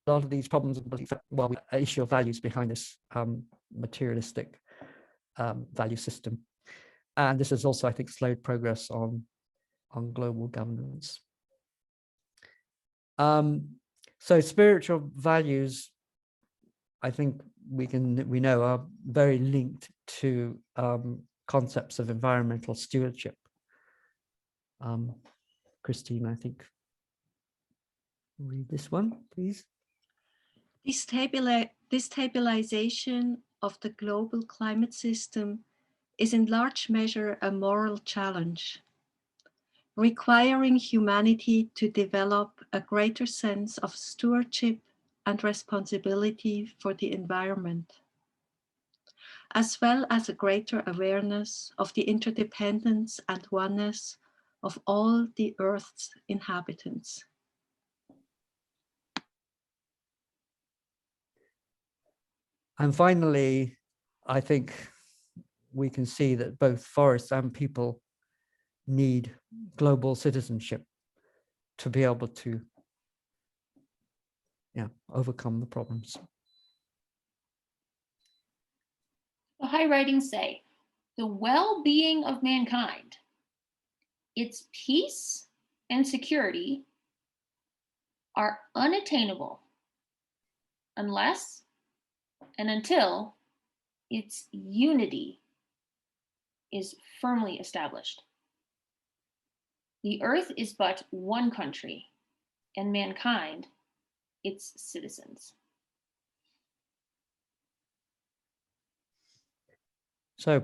lot of these problems, well, an issue of values behind this materialistic value system. And this has also, I think, slowed progress on global governance. So spiritual values, I think we know are very linked to concepts of environmental stewardship. Christine, I think, read this one, please. Destabilization of the global climate system is in large measure a moral challenge, requiring humanity to develop a greater sense of stewardship and responsibility for the environment, as well as a greater awareness of the interdependence and oneness of all the Earth's inhabitants. And finally, I think we can see that both forests and people need global citizenship to be able to overcome the problems. The high writings say, the well-being of mankind, its peace and security are unattainable unless and until its unity is firmly established. The earth is but one country, and mankind its citizens. So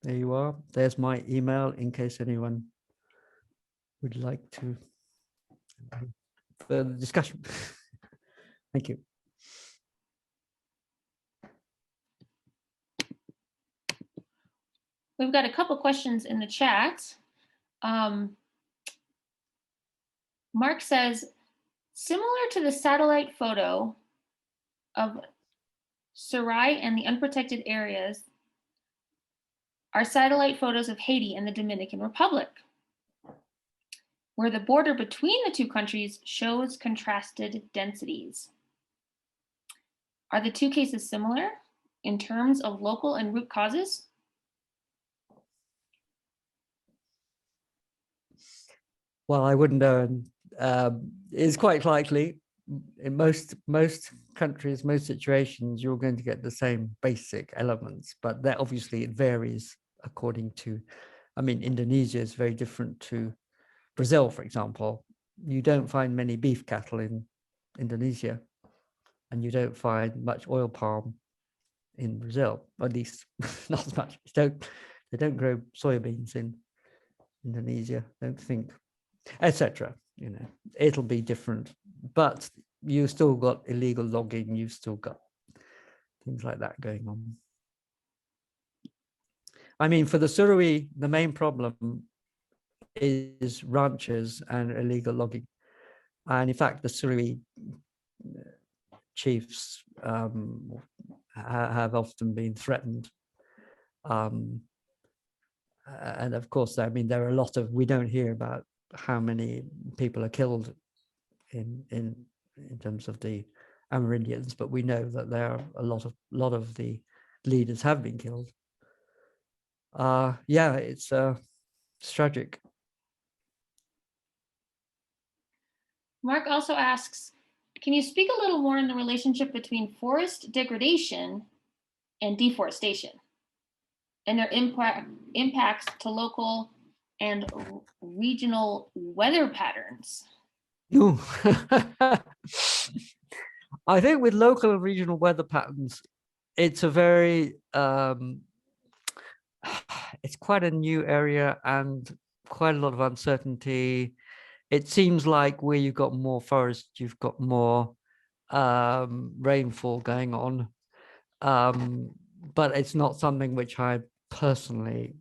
there you are. There's my email in case anyone would like to further discussion. Thank you. We've got a couple questions in the chat. Mark says, similar to the satellite photo of Sarai and the unprotected areas, are satellite photos of Haiti and the Dominican Republic, where the border between the two countries shows contrasted densities. Are the two cases similar in terms of local and root causes? Well, I wouldn't know. It's quite likely in most countries, most situations, you're going to get the same basic elements, but that obviously it varies according to, I mean, Indonesia is very different to Brazil, for example. You don't find many beef cattle in Indonesia, and you don't find much oil palm in Brazil, or at least not as much. They don't grow soybeans in Indonesia, don't think, etc. You know, it'll be different, but you still got illegal logging, you've still got things like that going on. I mean, for the Surui, the main problem is ranchers and illegal logging. And in fact, the Surui chiefs have often been threatened. And of course, I mean, there are a lot of, we don't hear about how many people are killed in terms of the Amerindians, but we know that there are a lot of the leaders have been killed. Yeah, it's tragic. Mark also asks, can you speak a little more in the relationship between forest degradation and deforestation and their impacts to local and regional weather patterns? I think with local and regional weather patterns, it's a very, it's quite a new area and quite a lot of uncertainty. It seems like where you've got more forest, you've got more rainfall going on. But it's not something which I personally,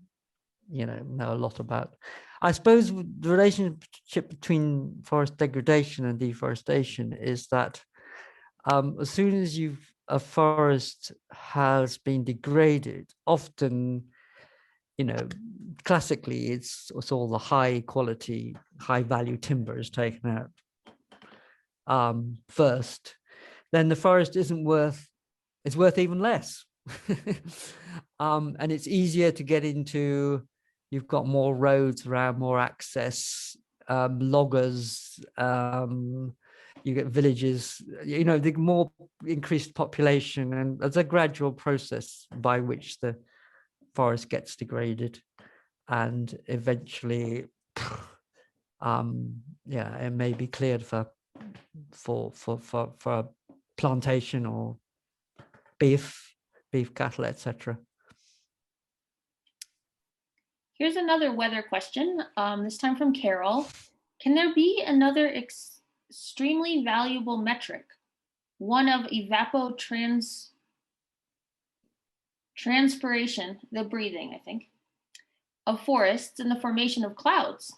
know a lot about. I suppose the relationship between forest degradation and deforestation is that as soon as a forest has been degraded, often, classically it's all the high quality, high value timber is taken out first. Then the forest isn't worth, it's worth even less. And it's easier to get into. You've got more roads around, more access, loggers, you get villages, the more increased population, and it's a gradual process by which the forest gets degraded, and eventually, it may be cleared for plantation or beef cattle, etc. Here's another weather question, this time from Carol. Can there be another extremely valuable metric, one of evapotranspiration, the breathing, I think, of forests and the formation of clouds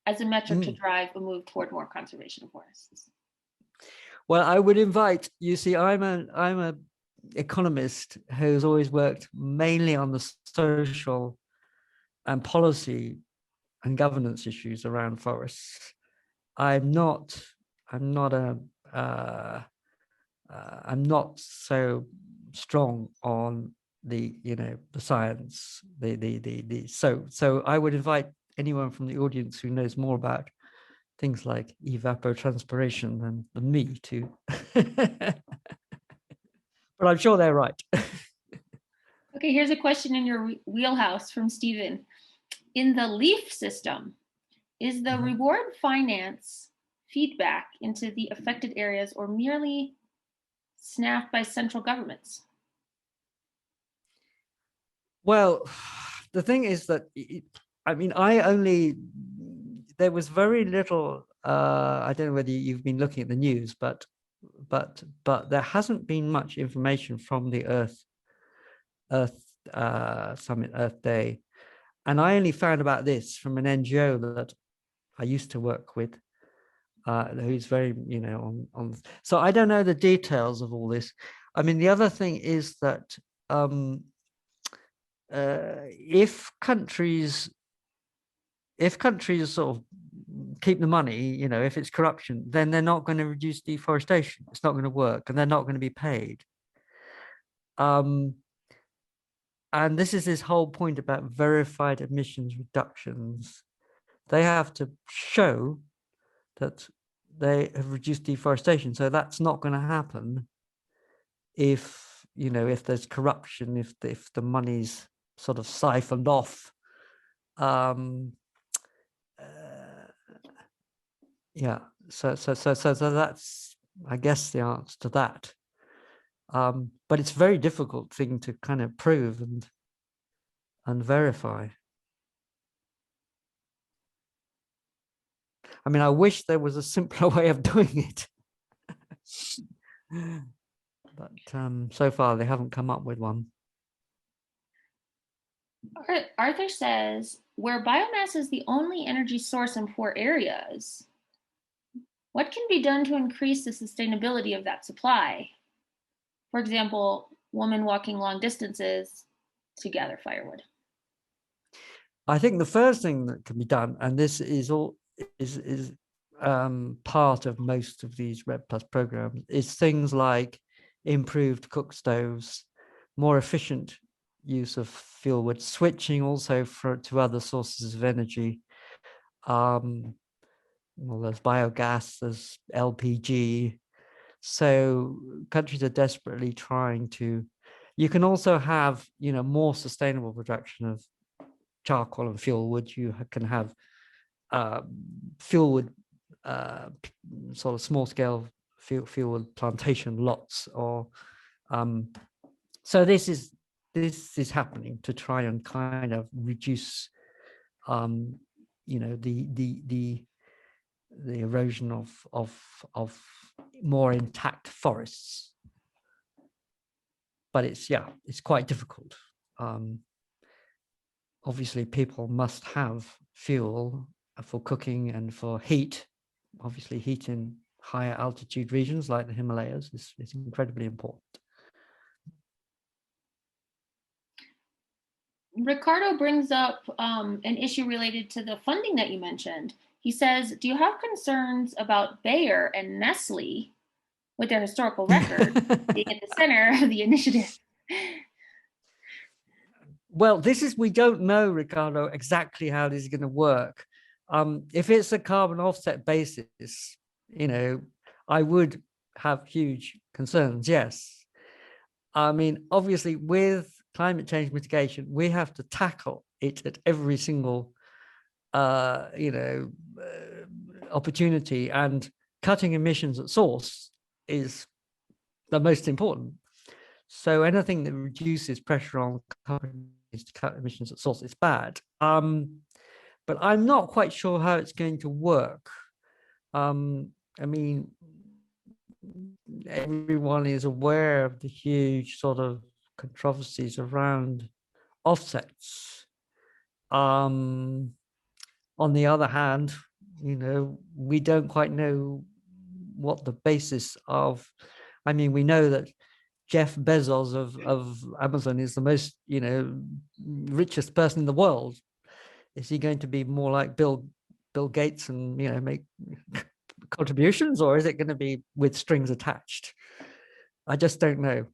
as a metric to drive a move toward more conservation of forests? Well, I would invite, you see, I'm a economist who's always worked mainly on the social and policy and governance issues around forests. I'm not so strong on the the science. So I would invite anyone from the audience who knows more about things like evapotranspiration than me to. But I'm sure they're right. Okay, here's a question in your wheelhouse from Stephen. In the LEAF system, is the reward finance feedback into the affected areas or merely snapped by central governments? Well, the thing is that, I mean, there was very little, I don't know whether you've been looking at the news, but there hasn't been much information from the Earth Summit, Earth Day. And I only found about this from an NGO that I used to work with, who's very, on. So I don't know the details of all this. I mean, the other thing is that if countries sort of keep the money, if it's corruption, then they're not going to reduce deforestation. It's not going to work, and they're not going to be paid. And this is this whole point about verified emissions reductions. They have to show that they have reduced deforestation. So that's not going to happen if there's corruption, if the money's sort of siphoned off. Yeah. So that's, I guess, the answer to that. But it's a very difficult thing to kind of prove and verify. I mean, I wish there was a simpler way of doing it. But so far they haven't come up with one. Arthur says, where biomass is the only energy source in poor areas, what can be done to increase the sustainability of that supply? For example, women walking long distances to gather firewood. I think the first thing that can be done, and this is part of most of these RED Plus programs, is things like improved cook stoves, more efficient use of fuel wood, switching also to other sources of energy. Well, there's biogas, there's LPG. So countries are desperately trying to. You can also have, more sustainable production of charcoal and fuel wood. You can have fuel wood, sort of small scale fuel wood plantation lots, or so this is happening to try and kind of reduce the erosion of more intact forests. But it's quite difficult. Obviously people must have fuel for cooking and for heat. Obviously heat in higher altitude regions like the Himalayas is incredibly important. Ricardo brings up an issue related to the funding that you mentioned. He says, do you have concerns about Bayer and Nestle with their historical record being at the center of the initiative? Well, we don't know, Ricardo, exactly how this is going to work. If it's a carbon offset basis, I would have huge concerns, yes. I mean, obviously, with climate change mitigation, we have to tackle it at every single, opportunity, and cutting emissions at source is the most important. So anything that reduces pressure on carbon to cut emissions at source is bad. But I'm not quite sure how it's going to work. I mean, everyone is aware of the huge sort of controversies around offsets. On the other hand, we don't quite know what the basis of. I mean, we know that Jeff Bezos of Amazon is the most, richest person in the world. Is he going to be more like Bill Gates and, make contributions, or is it going to be with strings attached? I just don't know.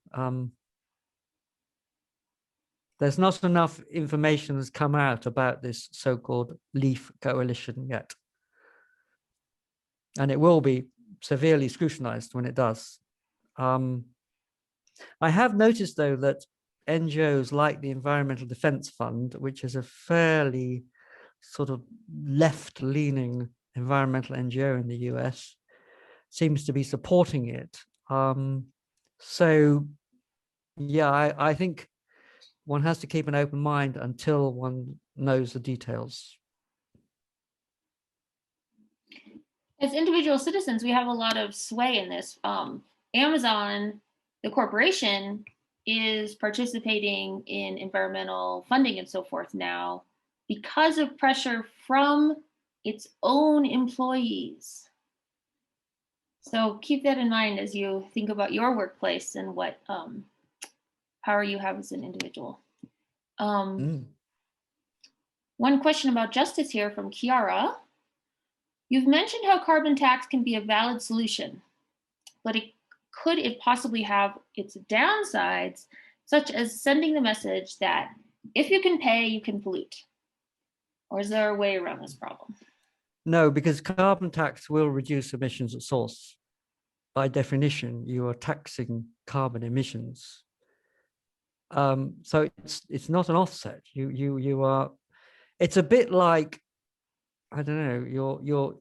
There's not enough information that's come out about this so-called LEAF coalition yet. And it will be severely scrutinized when it does. I have noticed, though, that NGOs like the Environmental Defense Fund, which is a fairly sort of left-leaning environmental NGO in the US, seems to be supporting it. So, yeah, I think one has to keep an open mind until one knows the details. As individual citizens, we have a lot of sway in this. Amazon, the corporation, is participating in environmental funding and so forth now because of pressure from its own employees. So keep that in mind as you think about your workplace and what power you have as an individual. One question about justice here from Kiara. You've mentioned how carbon tax can be a valid solution, but could it possibly have its downsides, such as sending the message that if you can pay, you can pollute? Or is there a way around this problem? No, because carbon tax will reduce emissions at source. By definition, you are taxing carbon emissions. So it's not an offset. You are. It's a bit like, I don't know.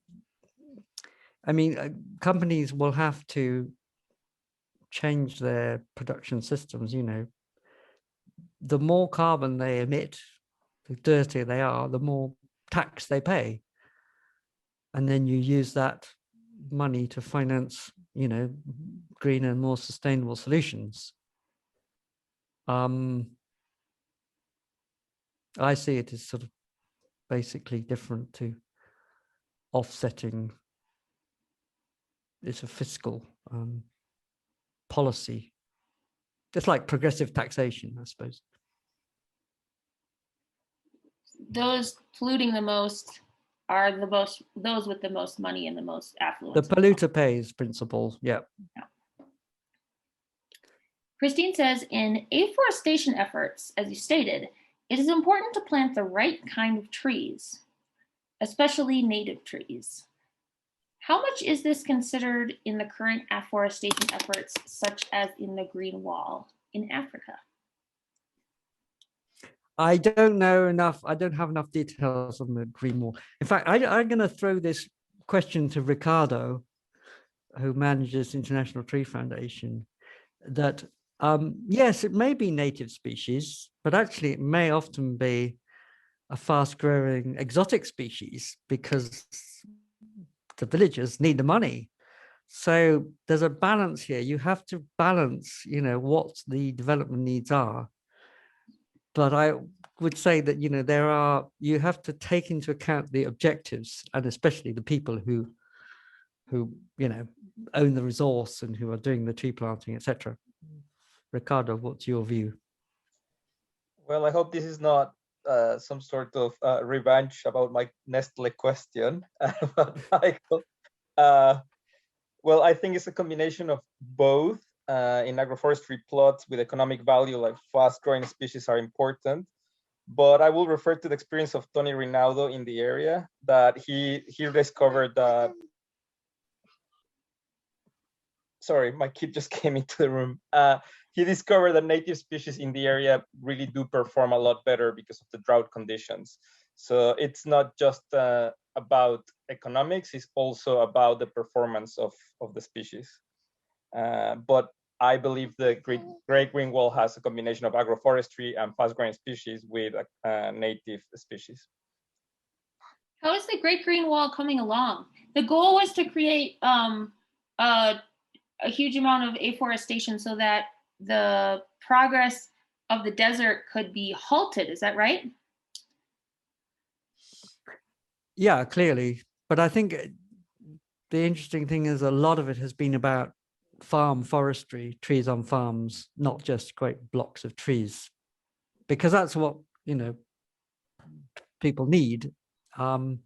Companies will have to change their production systems. The more carbon they emit, the dirtier they are, the more tax they pay. And then you use that money to finance, greener and more sustainable solutions. I see it as sort of basically different to offsetting. It's a fiscal policy. Just like progressive taxation, I suppose. Those polluting the most are those with the most money and the most affluence. The polluter pays principle, yeah. Christine says, in afforestation efforts, as you stated, it is important to plant the right kind of trees, especially native trees. How much is this considered in the current afforestation efforts, such as in the Green Wall in Africa? I don't know enough. I don't have enough details on the Green Wall. In fact, I'm going to throw this question to Ricardo, who manages International Tree Foundation, that yes, it may be native species, but actually it may often be a fast-growing exotic species because the villagers need the money. So there's a balance here. You have to balance, what the development needs are. But I would say that, you have to take into account the objectives, and especially the people who own the resource and who are doing the tree planting, etc. Ricardo, what's your view? Well, I hope this is not some sort of revenge about my Nestle question. But Michael, well, I think it's a combination of both. In agroforestry plots with economic value, like fast-growing species are important. But I will refer to the experience of Tony Rinaldo in the area, that he discovered that. Sorry, my kid just came into the room. He discovered that native species in the area really do perform a lot better because of the drought conditions. So it's not just about economics, it's also about the performance of the species. But I believe the Great Green Wall has a combination of agroforestry and fast-growing species with native species. How is the Great Green Wall coming along? The goal was to create a huge amount of afforestation so that the progress of the desert could be halted. Is that right? Yeah, clearly. But I think the interesting thing is a lot of it has been about farm forestry, trees on farms, not just great blocks of trees, because that's what people need. And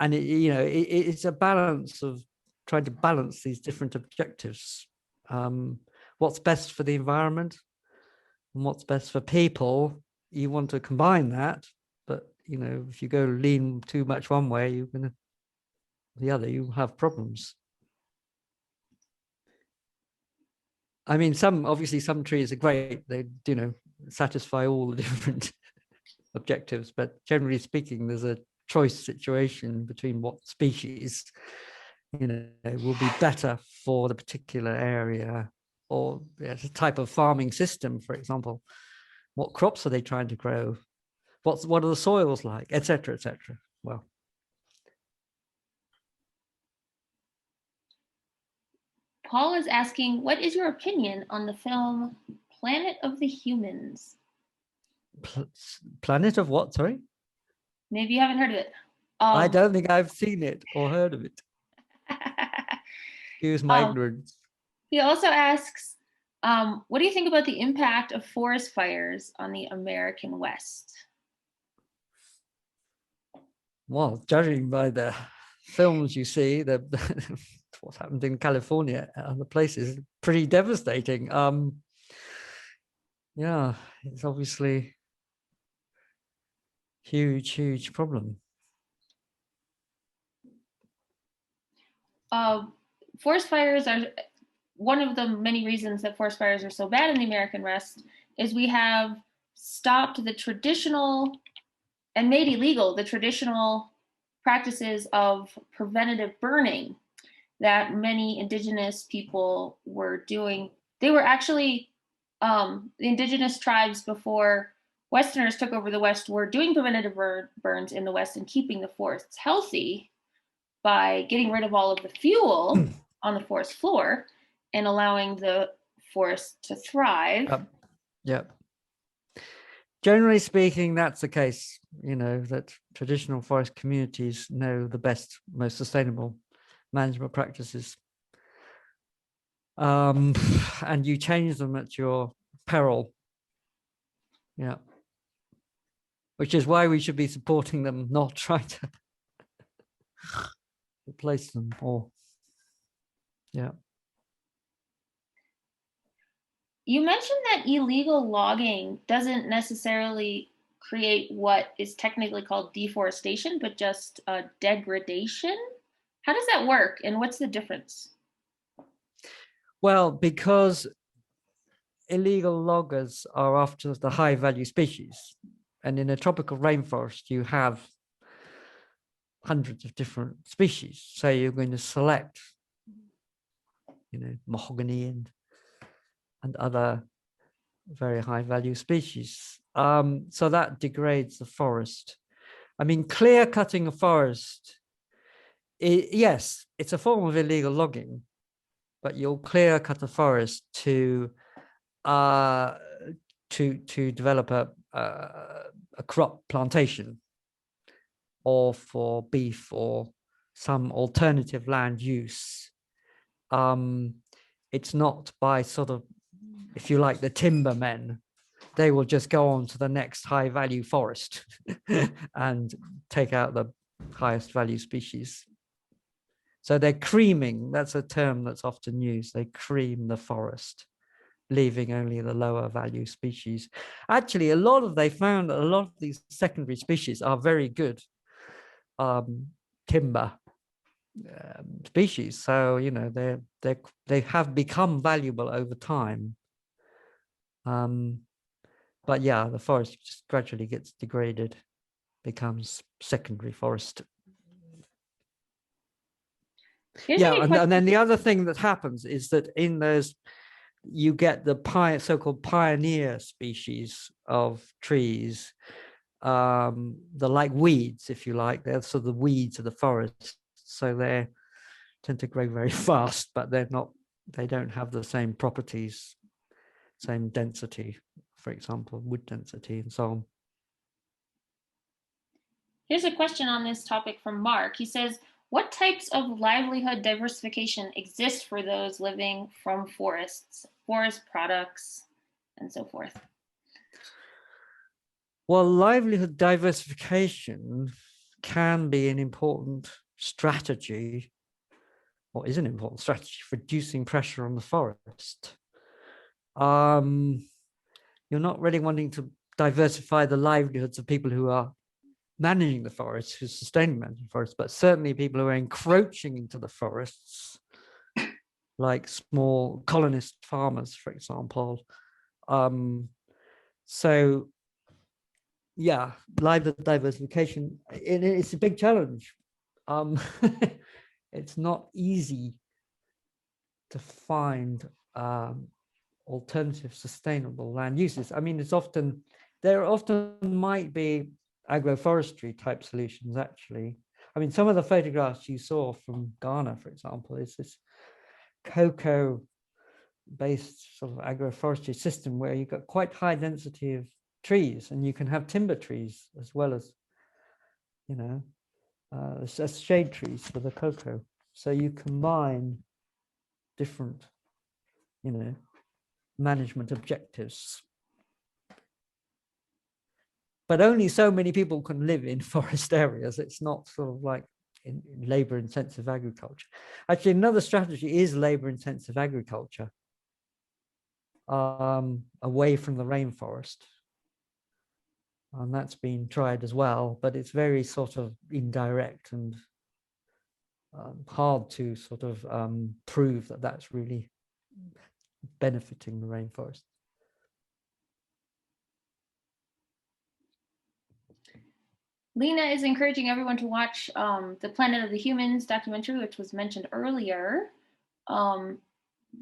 it's a balance of trying to balance these different objectives. What's best for the environment and what's best for people, you want to combine that, but if you go lean too much one way, you're going to the other, you have problems. I mean, obviously some trees are great. They, satisfy all the different objectives, but generally speaking, there's a choice situation between what species, will be better for the particular area, or a type of farming system, for example. What crops are they trying to grow? What are the soils like, etc., etc. Well, Paul is asking, what is your opinion on the film Planet of the Humans? Planet of what? Sorry, Maybe you haven't heard of it. I don't think I've seen it or heard of it. Excuse my ignorance. He also asks, what do you think about the impact of forest fires on the American West? Well, judging by the films you see, what's happened in California and other places, pretty devastating. Yeah, it's obviously huge problem. Forest fires are one of the many reasons that forest fires are so bad in the American West is we have stopped the traditional and made illegal the traditional practices of preventative burning that many indigenous people were doing. They were actually the indigenous tribes before Westerners took over the West were doing preventative burns in the West and keeping the forests healthy by getting rid of all of the fuel on the forest floor and allowing the forest to thrive. Yep. Generally speaking, that's the case, that traditional forest communities know the best, most sustainable management practices. And you change them at your peril. Yeah. Which is why we should be supporting them, not trying to replace them yeah. You mentioned that illegal logging doesn't necessarily create what is technically called deforestation, but just degradation. How does that work, and what's the difference? Well, because illegal loggers are after the high value species, and in a tropical rainforest you have hundreds of different species, so you're going to select mahogany and other very high value species. So that degrades the forest. I mean, clear cutting a forest, yes, it's a form of illegal logging, but you'll clear cut a forest to develop a crop plantation, or for beef or some alternative land use. It's not by sort of, if you like, the timber men. They will just go on to the next high value forest and take out the highest value species. So they're creaming, that's a term that's often used. They cream the forest, leaving only the lower value species. Actually, they found that a lot of these secondary species are very good timber species. So, they have become valuable over time. But yeah, the forest just gradually gets degraded, becomes secondary forest. And then the other thing that happens is that in those, you get the so-called pioneer species of trees. They're like weeds, if you like. They're sort of the weeds of the forest. So they tend to grow very fast, but they don't have the same properties, same density, for example, wood density and so on. Here's a question on this topic from Mark. He says, what types of livelihood diversification exist for those living from forests, forest products, and so forth? Well, livelihood diversification can be an important strategy, or is an important strategy for reducing pressure on the forest. You're not really wanting to diversify the livelihoods of people who are managing the forests, who's sustaining managing forests, but certainly people who are encroaching into the forests, like small colonist farmers, for example. So yeah, livelihood diversification, it's a big challenge. It's not easy to find alternative sustainable land uses. I mean, there often might be agroforestry type solutions, actually. I mean, some of the photographs you saw from Ghana, for example, is this cocoa based sort of agroforestry system where you've got quite high density of trees, and you can have timber trees as well as, you know, as shade trees for the cocoa. So you combine different, you know, management objectives. But only so many people can live in forest areas. It's not sort of like in labor intensive agriculture. Actually, another strategy is labor intensive agriculture, away from the rainforest. And that's been tried as well, but it's very sort of indirect and hard to sort of prove that that's really benefiting the rainforest. Lena is encouraging everyone to watch the Planet of the Humans documentary, which was mentioned earlier.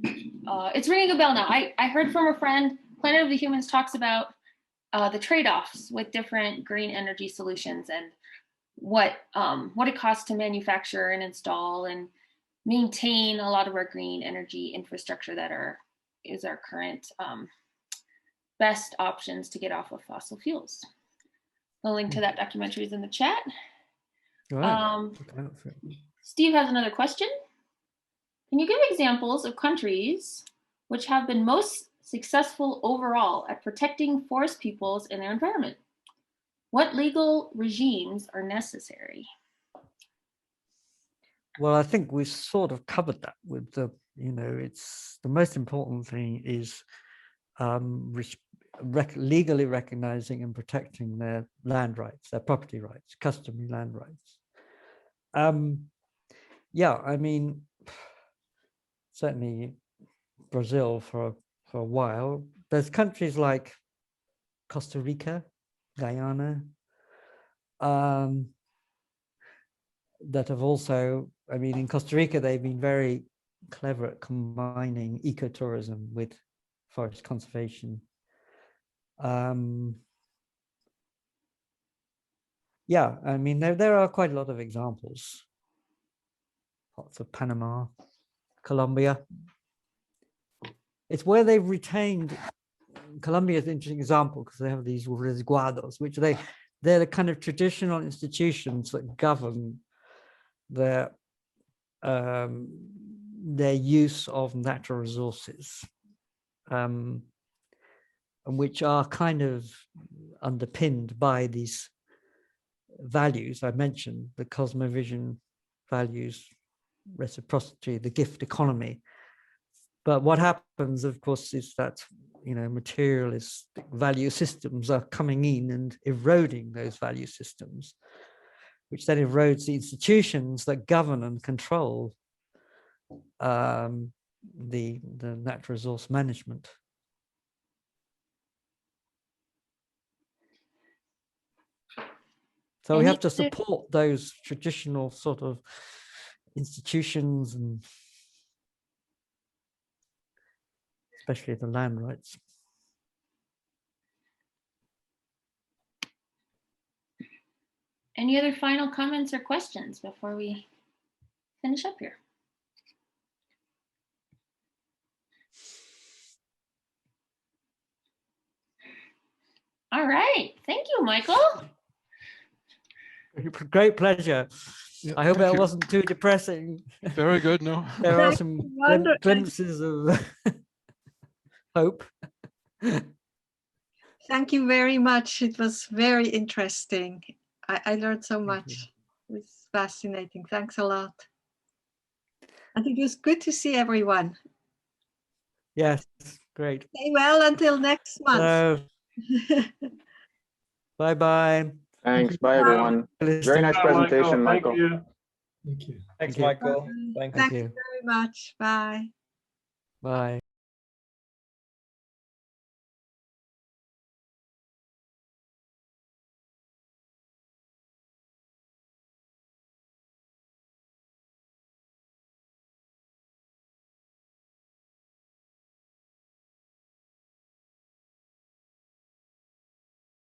It's ringing a bell now. I heard from a friend, Planet of the Humans talks about the trade-offs with different green energy solutions and what it costs to manufacture and install and maintain a lot of our green energy infrastructure that is our current best options to get off of fossil fuels. The link to that documentary is in the chat. Right. Steve has another question. Can you give examples of countries which have been most successful overall at protecting forest peoples and their environment? What legal regimes are necessary? Well, I think we sort of covered that with the, you know, it's the most important thing is legally recognizing and protecting their land rights, their property rights, customary land rights. Yeah, I mean, certainly Brazil for a while. There's countries like Costa Rica, Guyana, that have also, I mean, in Costa Rica, they've been very clever at combining ecotourism with forest conservation. Yeah, I mean, there are quite a lot of examples. Parts of Panama, Colombia. It's where they've retained, Colombia is an interesting example because they have these resguardos, which they're the kind of traditional institutions that govern their use of natural resources, and which are kind of underpinned by these values I mentioned, the cosmovision values, reciprocity, the gift economy. But what happens, of course, is that, you know, materialistic value systems are coming in and eroding those value systems, which then erodes the institutions that govern and control the natural resource management. So we have to support those traditional sort of institutions, and especially the land rights. Any other final comments or questions before we finish up here? All right. Thank you, Michael. Great pleasure. Yeah, I hope thank that you. wasn't too depressing. Very good. No. There are some glimpses of hope. Thank you very much. It was very interesting. I learned so much. It was fascinating. Thanks a lot. And it was good to see everyone. Yes, great. Stay well until next month. Bye-bye. Thanks. Bye, everyone. Very nice presentation, Michael. Thank you. Thank you. Thanks, Michael. Thank you very much. Bye. Bye.